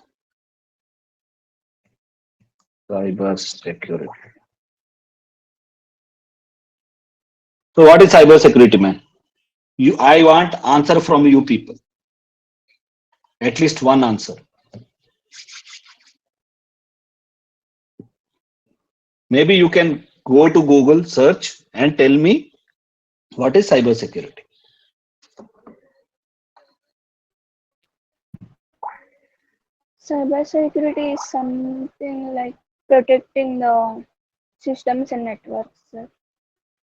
cyber security. So, what is cyber security, man? I want answer from you people. At least one answer. Maybe you can go to Google, search, and tell me what is cyber security. Cybersecurity is something like protecting the systems and networks, sir,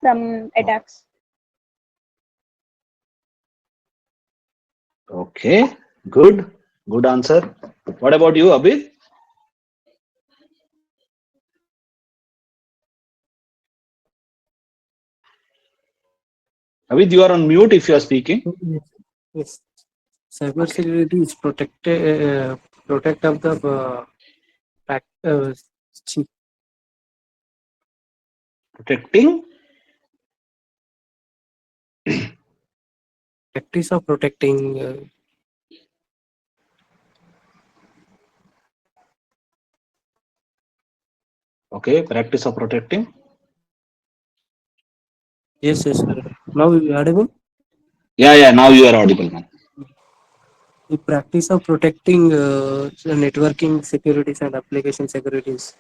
from attacks. Okay, good. Good answer. What about you, Abid? Abid, you are on mute if you are speaking. Yes. Yes. Cybersecurity is protect of the prac- uh, chi- Protecting. practice of protecting. Okay, practice of protecting. Yes, yes, sir. Now you audible. Yeah. Now you are audible, man. The practice of protecting the networking securities and application securities.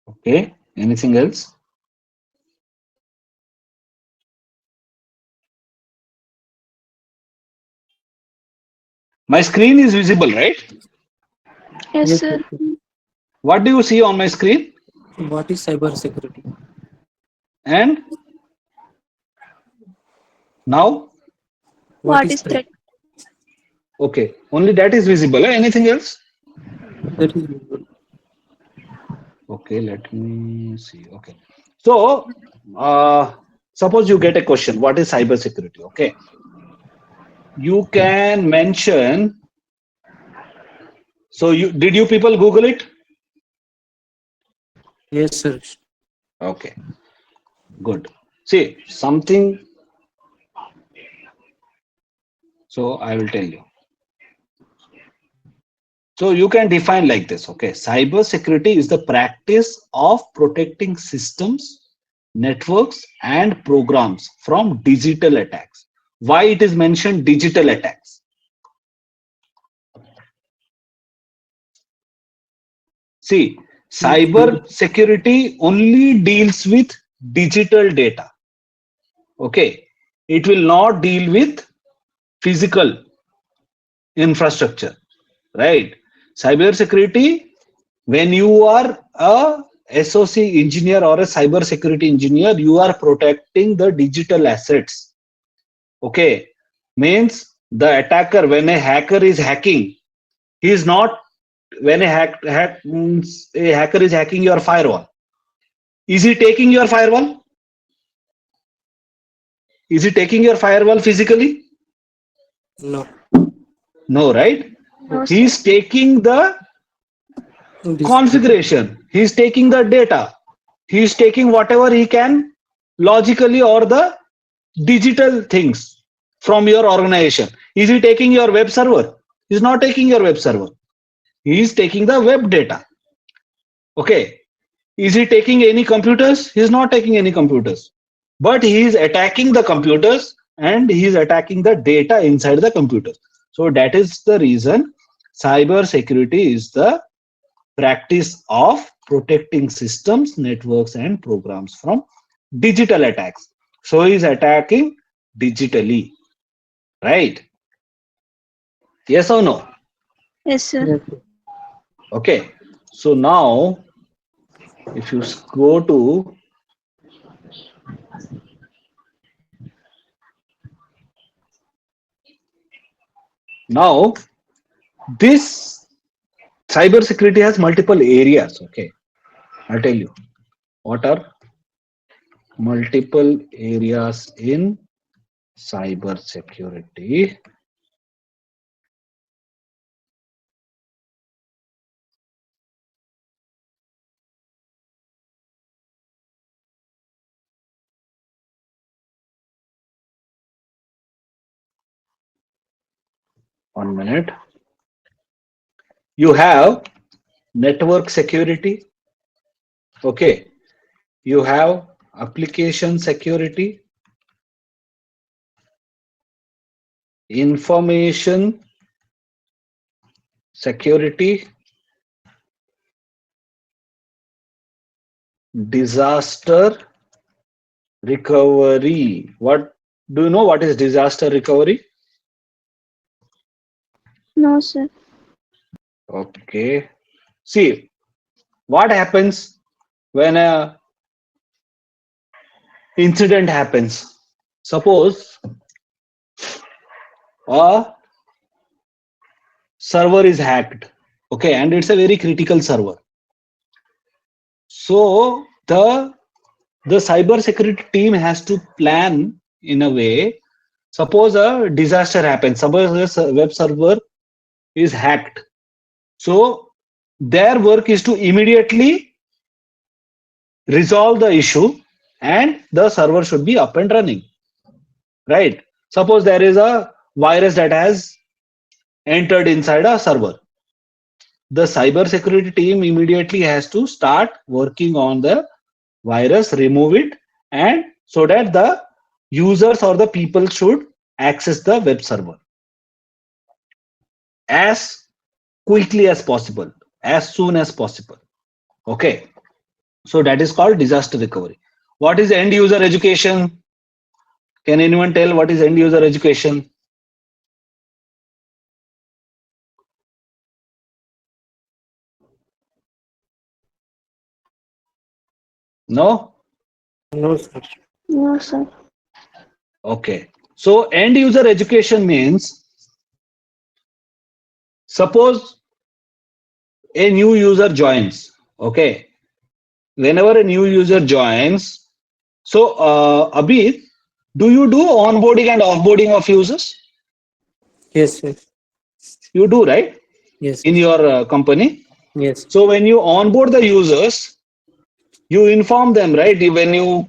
Okay. Anything else? My screen is visible, right? Yes, Yes, sir. yes, yes. What do you see on my screen? What is cyber security? And now, What What is is threat? threat? okay, only that is visible. Anything else? That is visible. Okay, let me see. Okay, so suppose you get a question. What is cyber security? Okay, you can mention. So you did you people Google it? Yes, sir. Okay, good. See something. So I will tell you. So you can define like this, okay? Cyber security is the practice of protecting systems, networks, and programs from digital attacks. Why it is mentioned digital attacks? See, cyber security only deals with digital data. Okay, it will not deal with physical infrastructure, right? Cyber security, when you are a SOC engineer or a cyber security engineer, you are protecting the digital assets. Okay, means the attacker, when a hacker is hacking, he is not, when a hacker is hacking your firewall, is he taking your firewall? Is he taking your firewall physically? No. No, right? No, He sir. is taking the This. configuration. He is taking the data. He is taking whatever he can logically or the digital things from your organization. Is he taking your web server? He is not taking your web server. He is taking the web data. Okay. Is he taking any computers? He is not taking any computers. But he is attacking the computers and he is attacking the data inside the computers. So that is the reason cyber security is the practice of protecting systems, networks, and programs from digital attacks. So he is attacking digitally, right? Yes or no? Yes, sir. Yes. Okay. So now, if you go to now, this cyber security has multiple areas. Okay, I'll tell you what are multiple areas in cyber security. One minute. You have network security. Okay, you have application security, information security, disaster recovery. What do you know? What is disaster recovery? No, sir. Okay. See, what happens when a incident happens? Suppose a server is hacked. Okay, and it's a very critical server. So the cyber security team has to plan in a way. Suppose a disaster happens. Suppose a web server is hacked. So their work is to immediately resolve the issue and the server should be up and running, right? Suppose there is a virus that has entered inside a server. The cyber security team immediately has to start working on the virus, remove it, and so that the users or the people should access the web server as quickly as possible, as soon as possible. Okay, so that is called disaster recovery. What is end user education? Can anyone tell what is end user education? No? No, sir. No, sir. Okay. So end user education means, suppose a new user joins. Okay. Whenever a new user joins, so Abhi, do you do onboarding and offboarding of users? Yes, yes. You do, right? Yes, In yes. your company. Yes. So when you onboard the users, you inform them, right? When you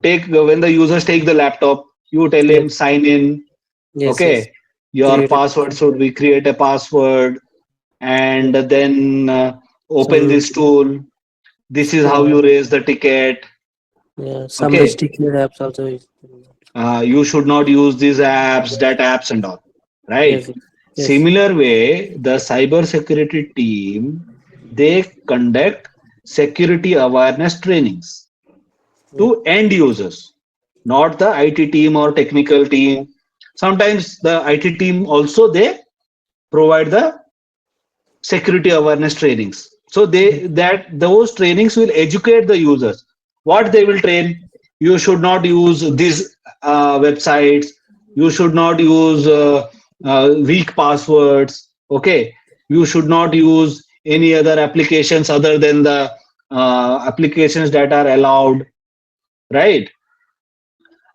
take, when the users take the laptop, you tell Yes. him sign in. Yes, yes. Okay, your Create a password should be, create a password and then open some this tool. This is how uh, you raise the ticket. yeah, some Okay, restricted apps also is. You should not use these apps, that apps and all, right? Yes. Yes. Similar way, the cyber security team, they conduct security awareness trainings Yeah. to end users, not the IT team or technical team. Sometimes the IT team also they provide the security awareness trainings. So Yes. those trainings will educate the users. What they will train: you should not use these websites. You should not use weak passwords. Okay, you should not use any other applications other than the applications that are allowed. Right,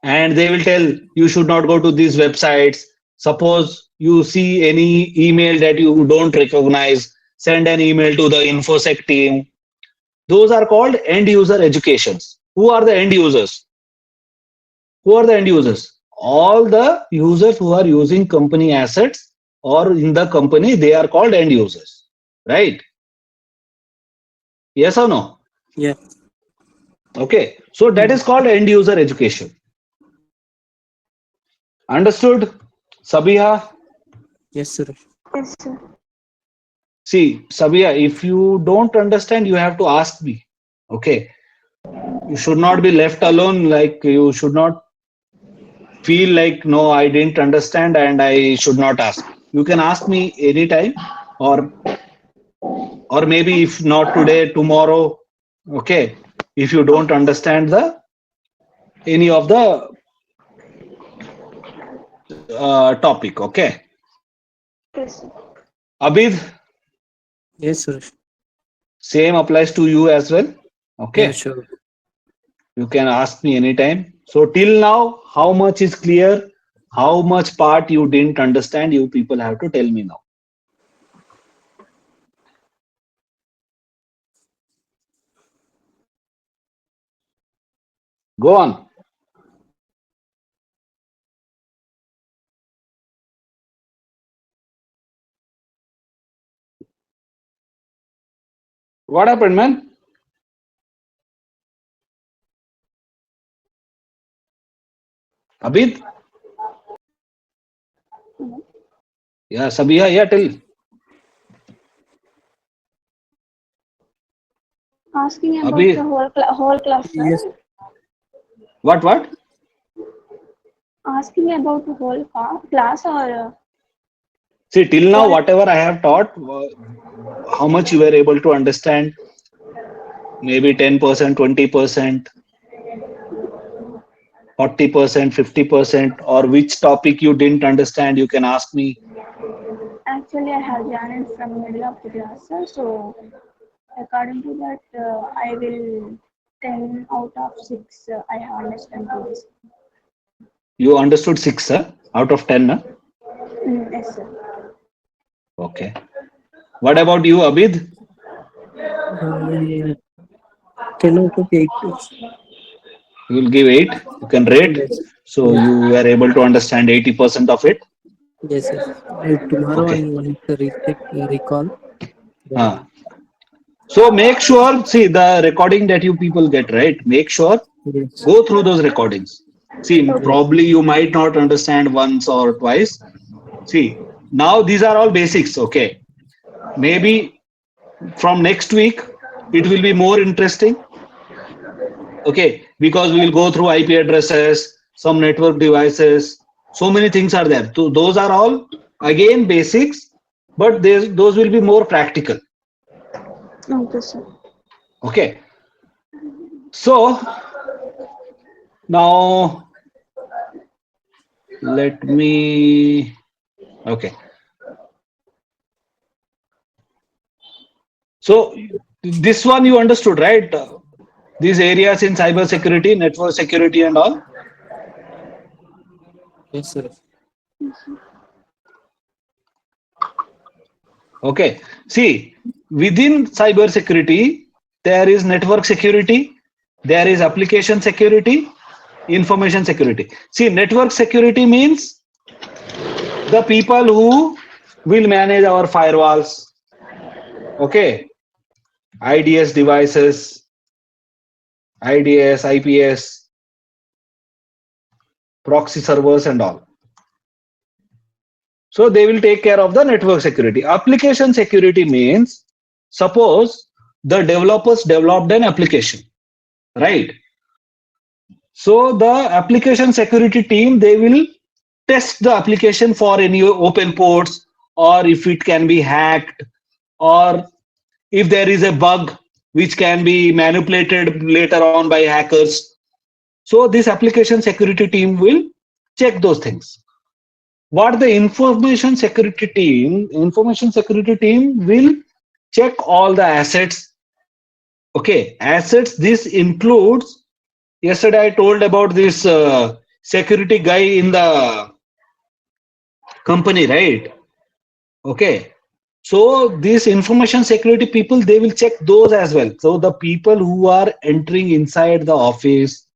and they will tell you should not go to these websites. Suppose you see any email that you don't recognize, send an email to the infosec team. Those are called end user educations. Who are the end users? Who are the end users? All the users who are using company assets or in the company, they are called end users, right? Yes or no? Yeah. Okay, so that is called end user education. Understood, Sabiha? Yes, sir. Yes, sir. See, Sabia, if you don't understand, you have to ask me. Okay. You should not be left alone. Like you should not feel like, no, I didn't understand and I should not ask. You can ask me anytime, or maybe if not today, tomorrow. Okay. If you don't understand the any of the topic. Okay. Okay, sir. Abid, Yes, sir. same applies to you as well. Yeah, Okay. sure. You can ask me anytime. So till now, how much is clear? How much part you didn't understand? You people have to tell me now. Go on. What happened, man? Abid? Yeah, Sabiha, yeah, tell. Asking about the Abid, whole class, Yes. sir. what? Asking about the whole class or See, till now, whole. whatever I have taught, how much you were able to understand? Maybe 10%, 20%, 40%, 50%, or which topic you didn't understand, you can ask me. Actually, I have joined from middle of the class, sir. So according to that, I will 10 out of 6. I have understand this. You understood 6 out of 10. Yes, sir. Okay. What about you, Abid? Yeah. 10 out of 8. You will give 8. You can rate. Yes. So Yes. you were able to understand 80% of it. Yes. Yes. Tomorrow Okay. I'm going to retake recall. Huh. Then So make sure, see the recording that you people get, right? Make sure yes. go through those recordings. See, Okay. Yes. probably you might not understand once or twice. See, now these are all basics. Okay. Maybe from next week, it will be more interesting. Okay. Because we will go through IP addresses, some network devices. So many things are there. So those are all again basics, but those will be more practical. Okay, sir. Okay. So now let me, okay. So this one you understood, right? These areas in cyber security, network security and all. Yes, sir. Okay. See, within cyber security, there is network security, there is application security, information security. See, network security means the people who will manage our firewalls. Okay. IDS devices, IDS, IPS, proxy servers and all. So they will take care of the network security. Application security means, suppose the developers developed an application, right? So the application security team, they will test the application for any open ports, or if it can be hacked, or if there is a bug which can be manipulated later on by hackers. So this application security team will check those things. What the information security team will check all the assets. Okay, assets, this includes, yesterday I told about this security guy in the company, right? Okay, so these information security people, they will check those as well. So the people who are entering inside the office,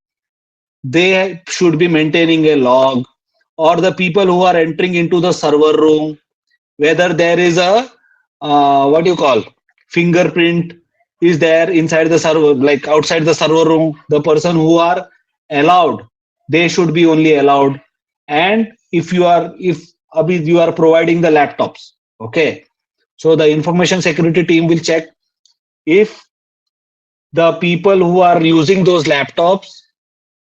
they should be maintaining a log, or the people who are entering into the server room, whether there is a what do you call, fingerprint is there inside the server, like outside the server room, the person who are allowed, they should be only allowed. And if you are providing the laptops, okay, so the information security team will check if the people who are using those laptops,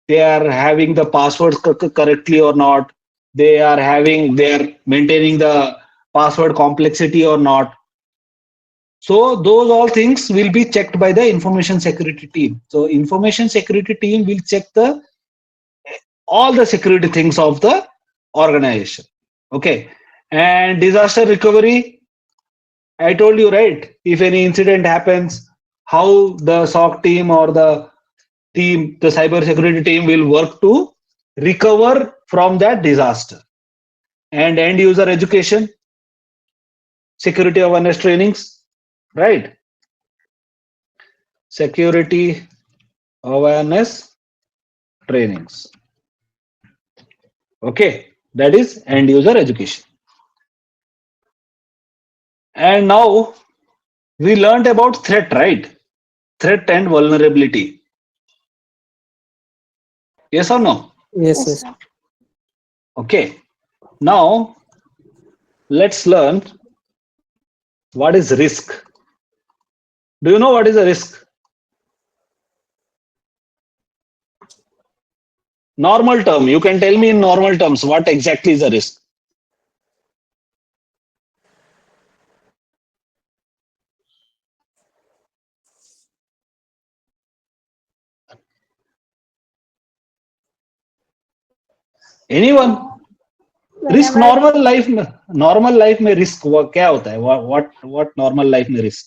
they are having the passwords correctly or not, they are maintaining the password complexity or not. So those all things will be checked by the information security team. So information security team will check the all the security things of the organization. Okay. And disaster recovery, I told you, right? If any incident happens, how the SOC team or the cyber security team will work to recover from that disaster. And end user education, security awareness trainings, right? Security awareness trainings. Okay, that is end user education. And now we learned about threat, right? Threat and vulnerability. Yes or no? Yes, Yes, yes. sir. Okay. Now let's learn what is risk. Do you know what is a risk? Normal term. You can tell me in normal terms what exactly is a risk. Anyone? Uh, risk whenever we normal life में risk क्या होता है? What normal life में risk?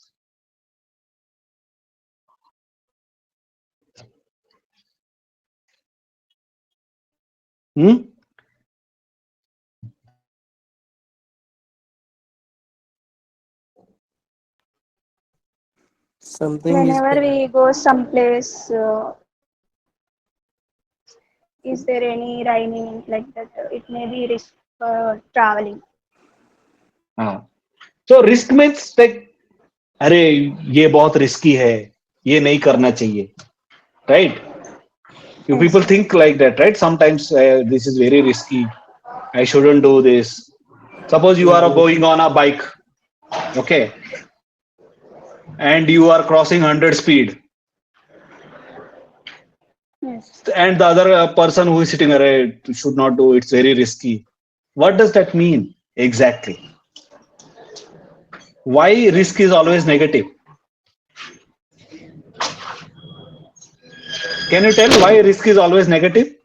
Hmm Something is whenever there. we go someplace, is there any rhyming like that? It may be risk traveling. हाँ, so risk means like, अरे ये बहुत risky है, ये नहीं करना चाहिए, right? You Yes, people sir. think like that, right? Sometimes this is very risky, I shouldn't do this. Suppose you are Yes. going on a bike, okay, and you are crossing 100 speed, Yes. and the other person who is sitting there should not do, it's very risky. What does that mean exactly? Why risk is always negative? Can you tell why risk is always negative?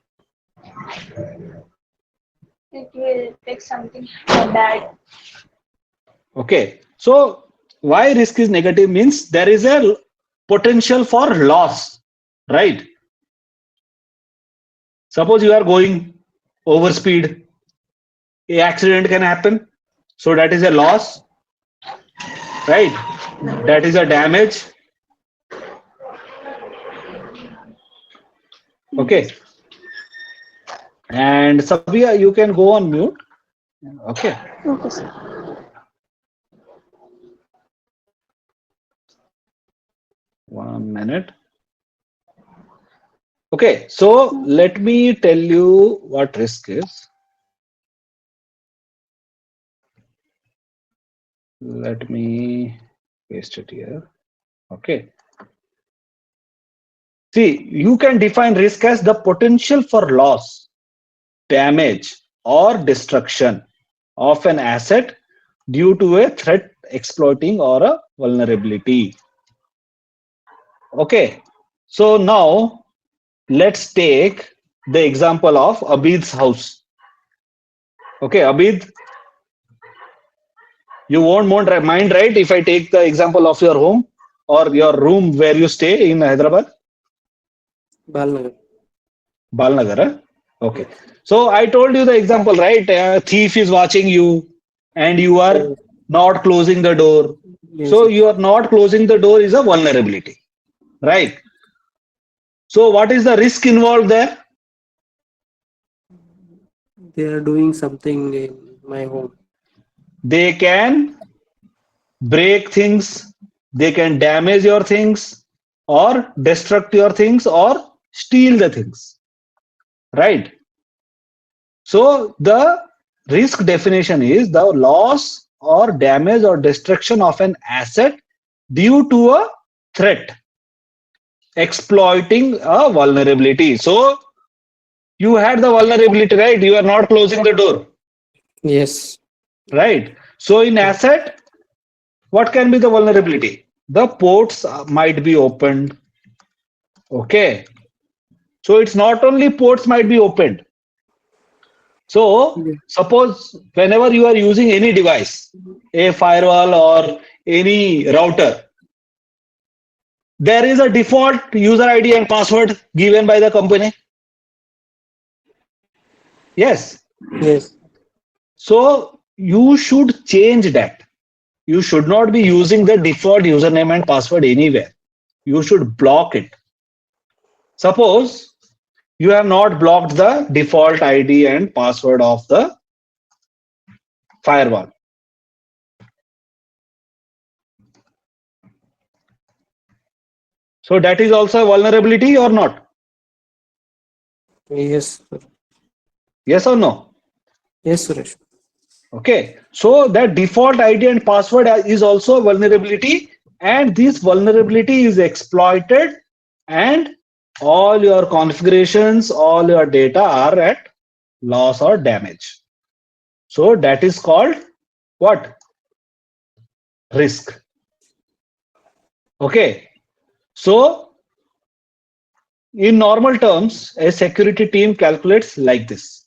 It will take something bad. Okay, so why risk is negative means there is a potential for loss, right? Suppose you are going over speed, a accident can happen, so that is a loss, right? That is a damage. Okay, and Sabia, you can go on mute. Okay, Okay, sir. 1 minute. Okay, so let me tell you what risk is. Let me paste it here. Okay. See, you can define risk as the potential for loss, damage, or destruction of an asset due to a threat exploiting or a vulnerability. Okay. So now let's take the example of Abid's house. Okay, Abid, you won't mind, right? If I take the example of your home or your room where you stay in Hyderabad, Balnagar. Balnagar. Huh? Yeah. Okay. So I told you the example, right? A thief is watching you and you are Yeah. not closing the door. Yes, So yes. you are not closing the door is a vulnerability, right? So what is the risk involved there? They are doing something in my home. They can break things, they can damage your things, or destruct your things, or steal the things, right? So the risk definition is the loss or damage or destruction of an asset due to a threat exploiting a vulnerability. So you had the vulnerability, right? You are not closing the door, Yes. right? So in Yeah. asset, what can be the vulnerability? The ports might be opened. Okay. So it's not only ports might be opened. So Yeah. suppose whenever you are using any device, a firewall or any router, there is a default user ID and password given by the company. Yes. Yes. So you should change that. You should not be using the default username and password anywhere. You should block it. Suppose you have not blocked the default ID and password of the firewall. So that is also a vulnerability or not? Yes, sir. Yes or no? Yes, Suresh. Okay. So that default ID and password is also a vulnerability, and this vulnerability is exploited, and all your configurations, all your data are at loss or damage. So that is called what? Risk. Okay. So in normal terms, a security team calculates like this.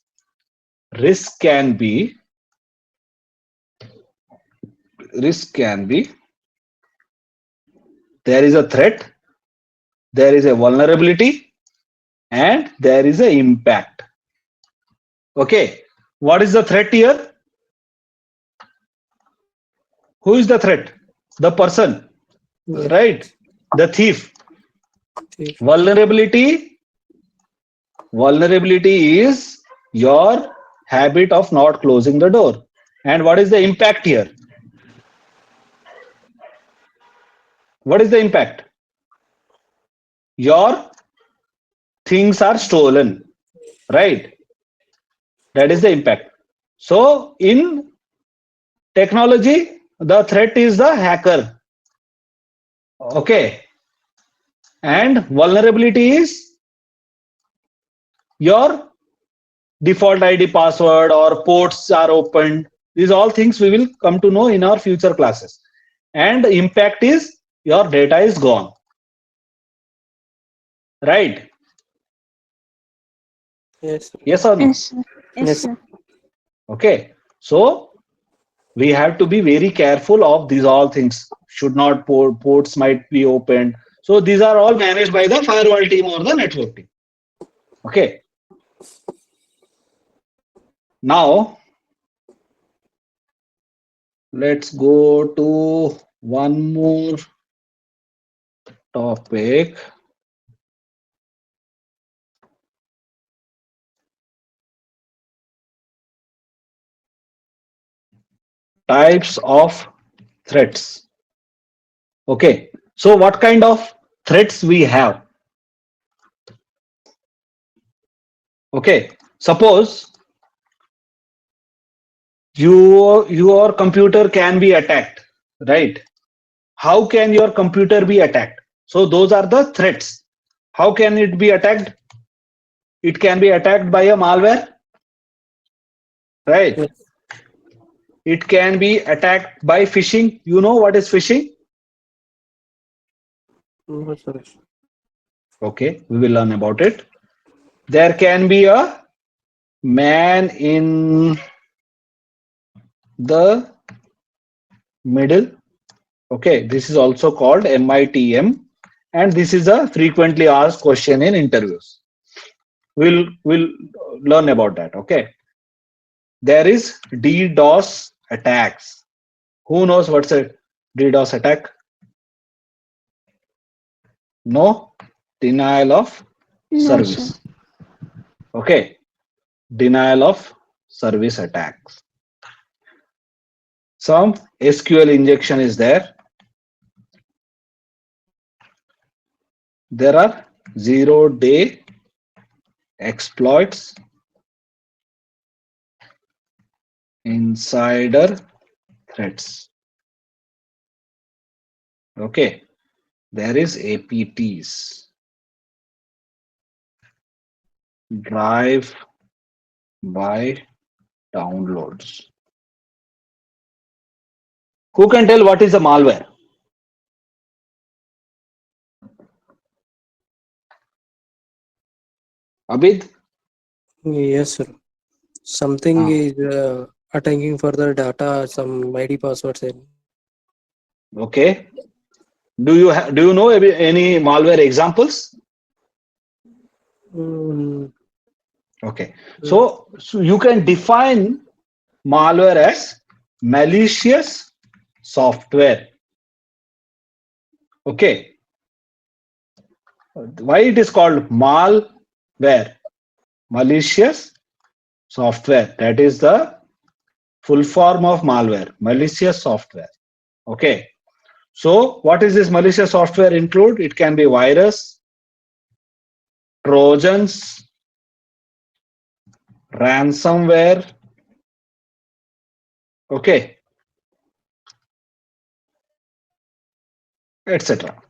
Risk can be risk can be there is a threat, there is a vulnerability, and there is a impact. Okay. What is the threat here? Who is the threat? The person, Yeah. right? The thief. Thief. Vulnerability. Vulnerability is your habit of not closing the door. And what is the impact here? What is the impact? Your things are stolen, right? That is the impact. So in technology, the threat is the hacker. Okay. And vulnerability is your default ID password or ports are opened. These all things we will come to know in our future classes. And the impact is your data is gone. Right? Yes, sir. Yes or no? Yes, sir. Yes, Yes. sir. Okay. So we have to be very careful of these all things. Should not ports might be opened. So these are all managed by the firewall team or the network team. Okay. Now let's go to one more topic. Types of threats. Okay. So what kind of threats we have? Okay, suppose your computer can be attacked, right? How can your computer be attacked? So those are the threats. How can it be attacked? It can be attacked by a malware, right? Yes. It can be attacked by phishing. You know what is phishing? No, sorry. Okay, we will learn about it. There can be a man in the middle. Okay, this is also called MITM, and this is a frequently asked question in interviews. We'll learn about that. Okay, there is DDoS attacks. Who knows what's a DDoS attack? No, denial of No, sir. service. Okay, denial of service attacks. Some SQL injection is there. There are 0-day exploits, insider threats. Okay, there is APTs, drive by downloads. Who can tell what is a malware? Abid? Yes, sir. Something Ah, is attacking for the data, some ID passwords. And okay. Do you know any malware examples? mm, Okay. mm, So you can define malware as malicious software. Okay. Why it is called malware? Malicious software. That is the full form of malware. Malicious software. Okay. So what is this malicious software include? It can be virus, trojans, ransomware. Okay, etc.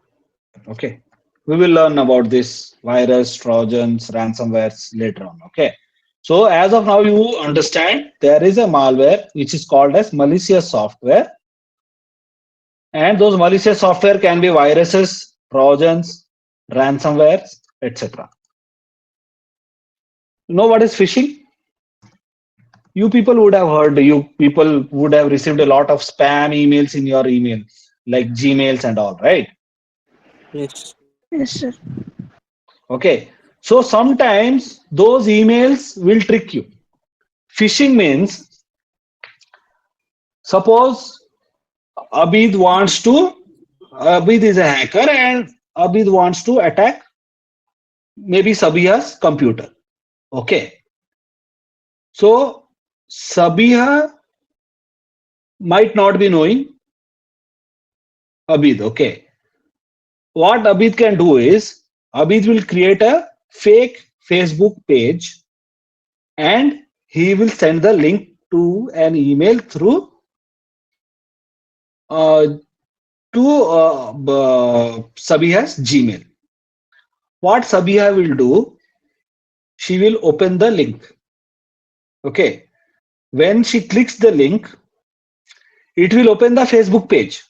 Okay, we will learn about this virus, trojans, ransomwares later on. Okay, so as of now you understand there is a malware which is called as malicious software, and those malicious software can be viruses, trojans, ransomwares, etc. You know what is phishing? You people would have heard, you people would have received a lot of spam emails in your email, like Gmails and all, right? yes. Yes, sir. Okay, so sometimes those emails will trick you. Phishing means, suppose Abid wants to, Abid is a hacker and Abid wants to attack maybe Sabiha's computer. Okay, so Sabiha might not be knowing Abid. Okay, what Abid can do is Abid will create a fake Facebook page and he will send the link to an email through uh, to Sabiha's Gmail. What Sabiha will do, she will open the link. Okay, when she clicks the link, it will open the Facebook page.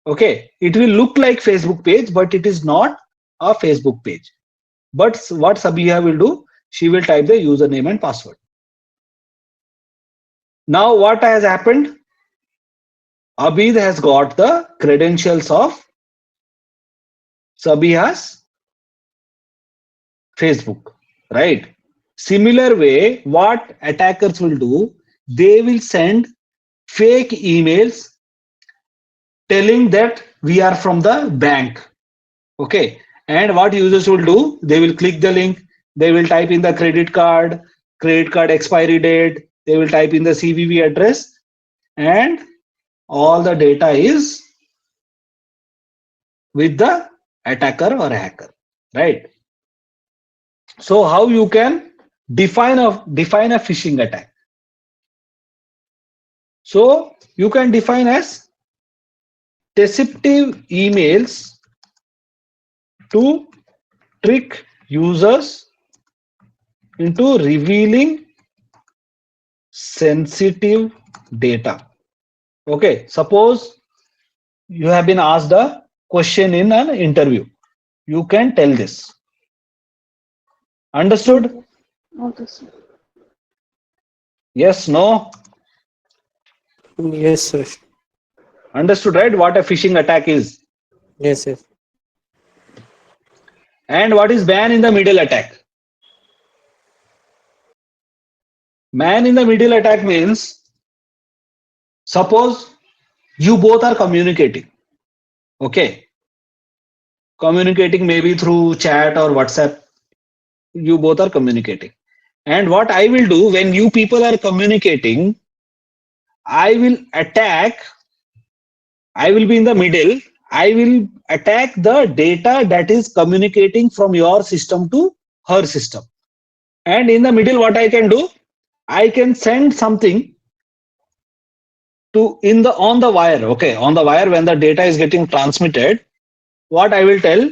Okay, it will look like Facebook page, but it is not a Facebook page. But what Sabiha will do, she will type the username and password. Now what has happened? Abid has got the credentials of Sabiha's Facebook, right? Similar way, what attackers will do, they will send fake emails telling that we are from the bank. Okay, and what users will do, they will click the link, they will type in the credit card expiry date, they will type in the CVV address, and all the data is with the attacker or hacker, right? So how you can define a phishing attack. So you can define as deceptive emails to trick users into revealing sensitive data. Okay, suppose you have been asked a question in an interview. You can tell this. Understood? Okay, sir. Yes, no? Yes, sir. Understood, right? What a phishing attack is. Yes, yes. And what is man in the middle attack? Man in the middle attack means, suppose you both are communicating. Okay. Communicating maybe through chat or WhatsApp. You both are communicating. And what I will do when you people are communicating, I will attack, I will be in the middle, I will attack the data that is communicating from your system to her system. And in the middle, what I can do, I can send something to in the on the wire. Okay, on the wire when the data is getting transmitted, what I will tell,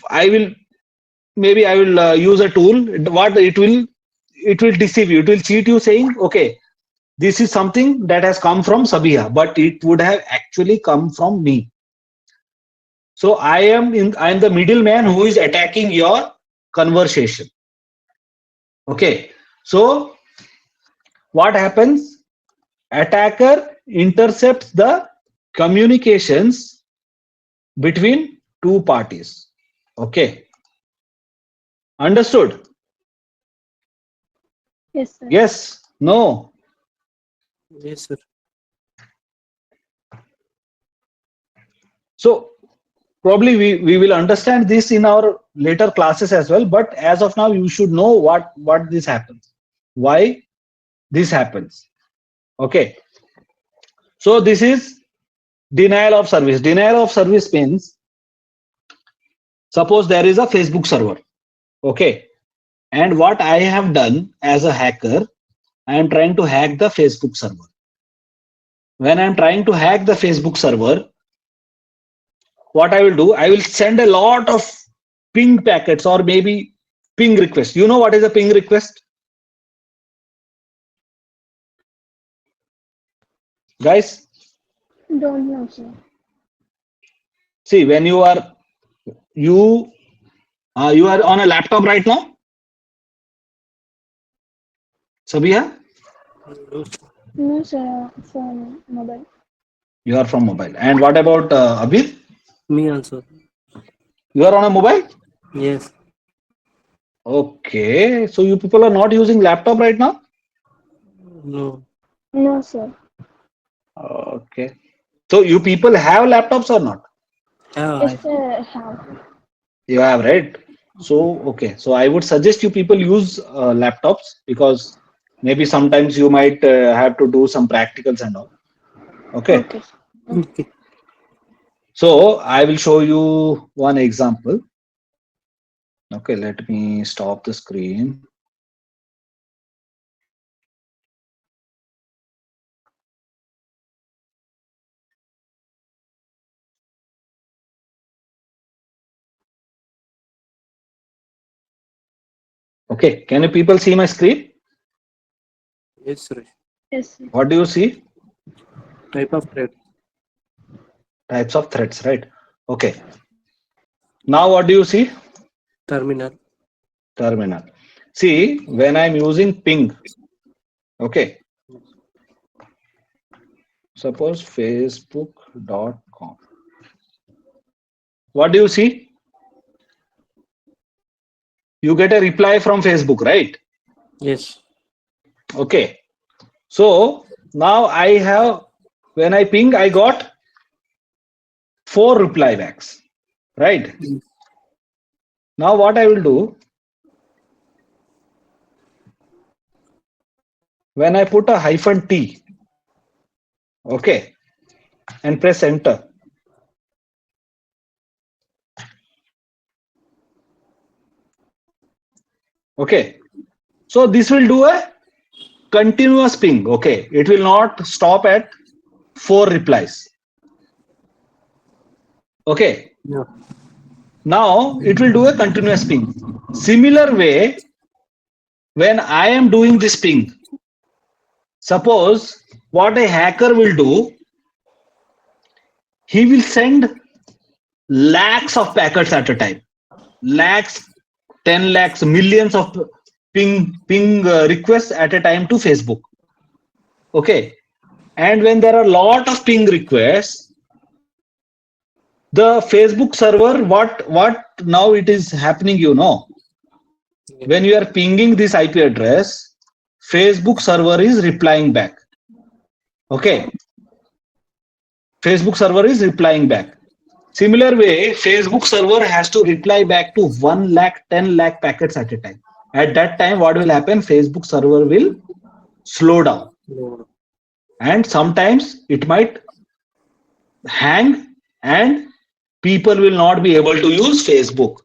I will maybe I will use a tool. What it will deceive you. It will cheat you, saying, okay, this is something that has come from Sabiha, but it would have actually come from me. So I am the middleman who is attacking your conversation. Okay. So what happens? Attacker intercepts the communications between two parties. Okay. Understood? Yes, sir. Yes. No. Yes, sir. So probably we will understand this in our later classes as well, but as of now you should know what this happens, why this happens. Okay, so this is denial of service. Denial of service means, suppose there is a Facebook server. Okay, and what I have done as a hacker, I am trying to hack the Facebook server. When I am trying to hack the Facebook server, what I will do, I will send a lot of ping packets or maybe ping request. You know what is a ping request, guys? Don't know, sir. See, when you are you are on a laptop right now, Sabiha, No, sir. From mobile. you are from mobile. And what about Abir? Me also. You are on a mobile. Yes. Okay, so you people are not using laptop right now. No. No, sir. Okay, so you people have laptops or not? Yeah, Yes, sir. Have. You have, right? So okay, so I would suggest you people use laptops, because maybe sometimes you might have to do some practicals and all. Okay, Okay. okay. so I will show you one example. Okay, let me stop the screen. Okay, can you people see my screen? Yes, sir. Yes, sir. What do you see? Type of threat. Types of threats, right? Okay. Now what do you see? Terminal. Terminal. See, when I'm using ping, okay, suppose facebook.com. What do you see? You get a reply from Facebook, right? Yes. Okay. So now I have, when I ping, I got 4 reply backs, right? Now what I will do, when I put a -T, okay, and press enter, Okay. So this will do a continuous ping. Okay. It will not stop at 4 replies. Okay. Yeah. Now it will do a continuous ping. Similar way, when I am doing this ping, suppose what a hacker will do, he will send lakhs of packets at a time, lakhs, 10 lakhs, millions of ping requests at a time to Facebook. Okay. And when there are a lot of ping requests, the Facebook server, what now it is happening, when you are pinging this IP address, Facebook server is replying back. Okay. Facebook server is replying back. Similar way, Facebook server has to reply back to 1 lakh, 10 lakh packets at a time. At that time, what will happen? Facebook server will slow down. And sometimes it might hang and people will not be able to use Facebook.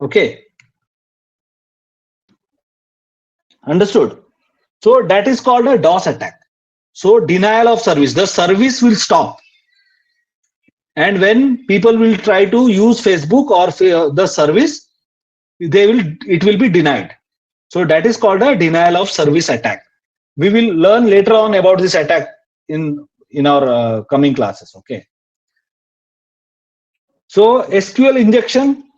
Okay. Understood? So that is called a DOS attack. So denial of service. The service will stop. And when people will try to use Facebook or the service, it will be denied. So that is called a denial of service attack. We will learn later on about this attack in our coming classes. Okay. So SQL injection.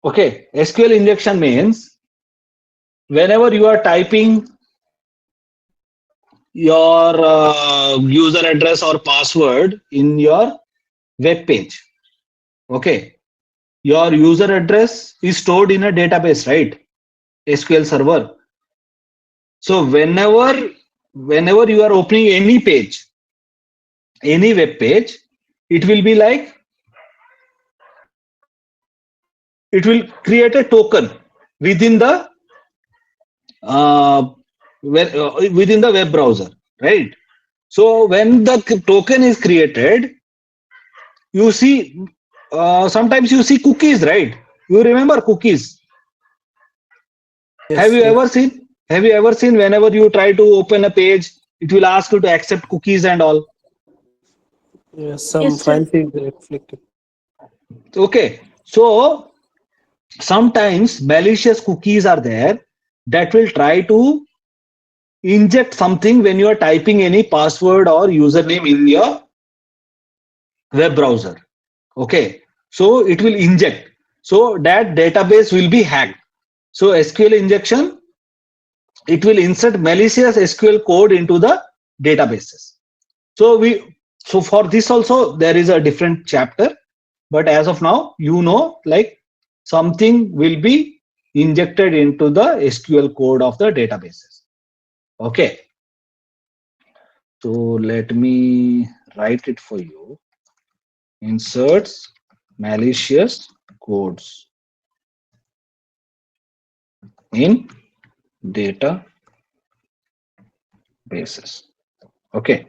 Okay. SQL injection means whenever you are typing your user address or password in your web page. Okay. Your user address is stored in a database, right? SQL server. So whenever you are opening any page, any web page, it will be like, it will create a token within the web browser, right? So when the token is created, you see, sometimes you see cookies, right? You remember cookies? Yes, Have you yes. ever seen? Have you ever seen whenever you try to open a page, it will ask you to accept cookies and all? Yes, some Yes, sir. files is reflected. Okay. So sometimes malicious cookies are there that will try to inject something when you are typing any password or username in your web browser. Okay. So it will inject. So that database will be hacked. So SQL injection, it will insert malicious SQL code into the databases. So for this also there is a different chapter, but as of now, like something will be injected into the SQL code of the databases. Okay. So let me write it for you. Inserts malicious codes in databases. Okay.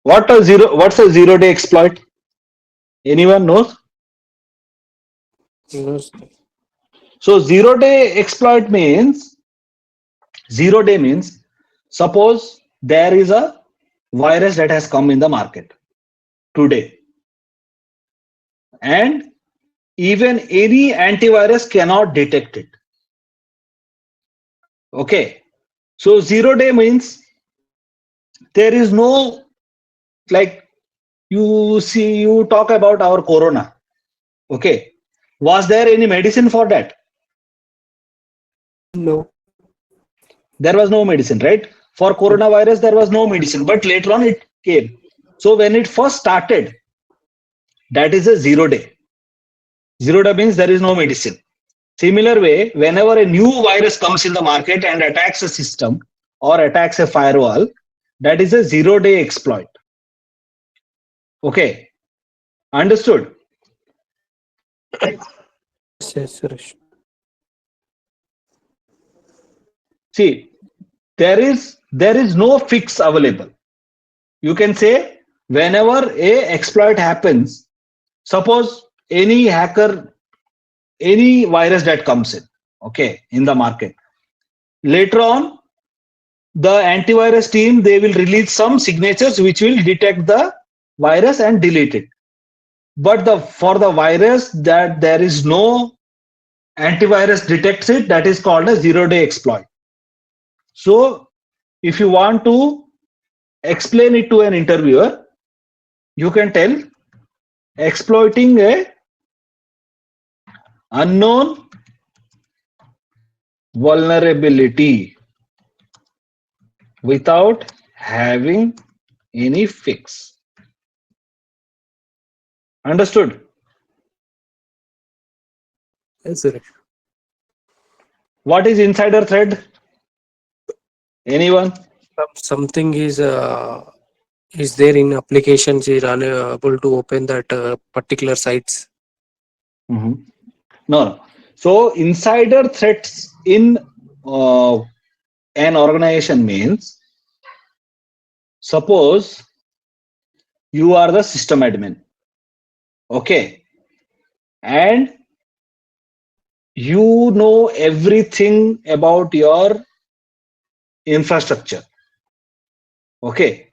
What's a 0-day exploit? Anyone knows? Yes. So 0-day exploit means, 0-day means, suppose there is a virus that has come in the market today, and even any antivirus cannot detect it. Okay. So 0-day means there is no, like, you talk about our corona. Okay. Was there any medicine for that? No. There was no medicine, right? For coronavirus, there was no medicine, but later on it came. So when it first started, that is a 0-day. 0-day means there is no medicine. Similar way, whenever a new virus comes in the market and attacks a system or attacks a firewall, that is a 0-day exploit. Okay. Understood? Yes, Suresh. See, there is no fix available. You can say whenever a exploit happens, suppose any hacker any virus that comes in, okay, in the market. Later on, the antivirus team, they will release some signatures which will detect the virus and delete it. But for the virus that there is no antivirus detects it, that is called a zero-day exploit. So if you want to explain it to an interviewer, you can tell exploiting a unknown vulnerability without having any fix. Understood? Yes, sir. What is insider threat? Anyone? Something is there in applications is unable to open that particular sites. No, no. So insider threats in uh, an organization means, suppose you are the system admin, okay, and you know everything about your infrastructure, okay,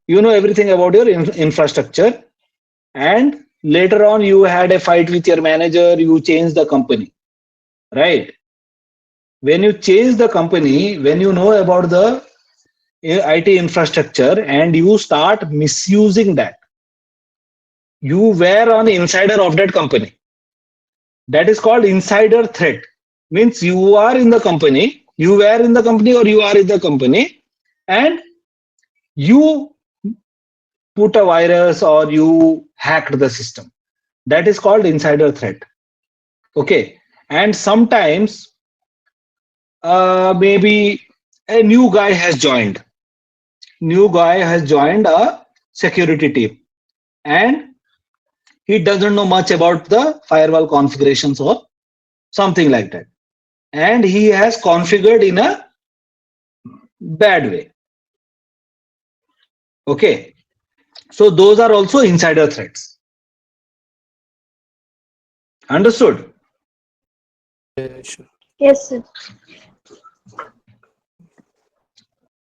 you know everything about your infrastructure, and later on you had a fight with your manager, you changed the company, right? When you change the company, when you know about the IT infrastructure and you start misusing that, you were on insider of that company. That is called insider threat. Means you are in the company, you were in the company or you are in the company, and you put a virus or you hacked the system. That is called insider threat. Okay. And sometimes maybe a new guy has joined a security team, and he doesn't know much about the firewall configurations or something like that, and he has configured in a bad way, okay, so those are also insider threats. Understood? Sure. Yes, sir.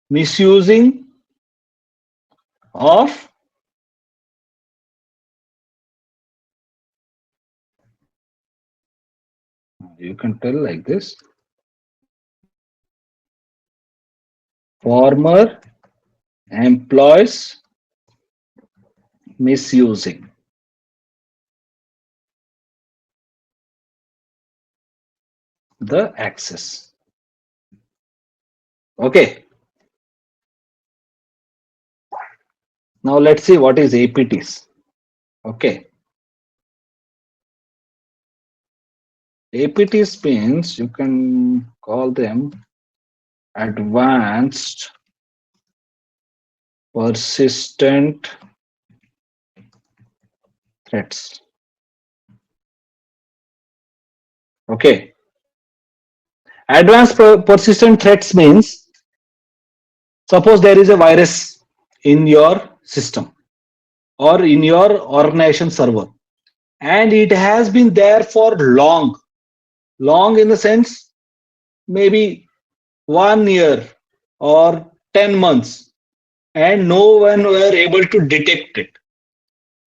Misusing of you can tell like this: former employees misusing the access. Okay, now let's see what is APTs. Okay, APTs means you can call them advanced persistent threats. Okay, advanced persistent threats means, suppose there is a virus in your system or in your organization server, and it has been there for long in the sense maybe 1 year or 10 months, and no one were able to detect it,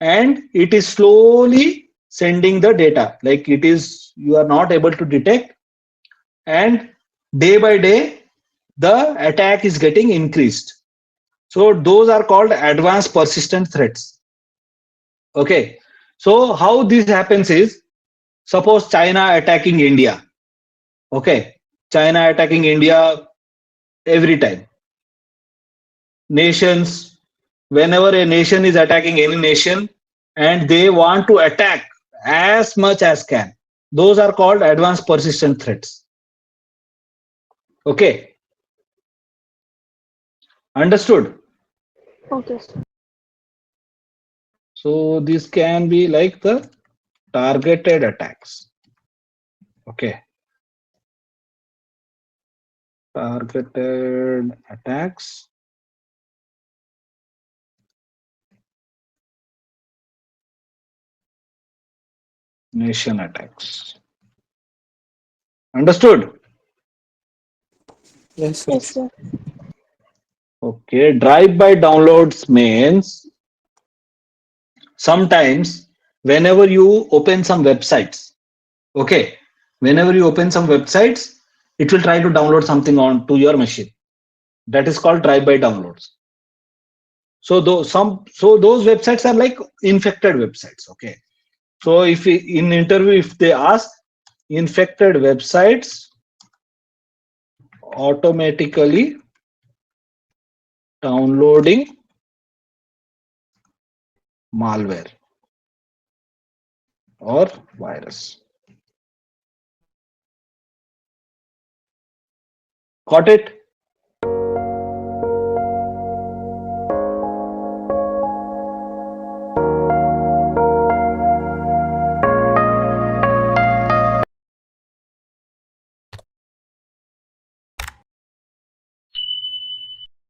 and it is slowly sending the data, like it is you are not able to detect, and day by day the attack is getting increased. So those are called advanced persistent threats. Okay, so how this happens is, suppose China attacking India. Okay, China attacking India every time. Nations, whenever a nation is attacking any nation and they want to attack as much as can, those are called advanced persistent threats. Okay, understood? Okay, sir. So this can be like the targeted attacks. Okay, targeted attacks. Nation attacks. Understood? Yes, sir. Yes, sir. Okay. Drive-by downloads means sometimes whenever you open some websites, okay, whenever you open some websites, it will try to download something onto your machine. That is called drive-by downloads. So those websites are like infected websites. Okay. So if in interview if they ask infected websites automatically downloading malware or virus. Got it?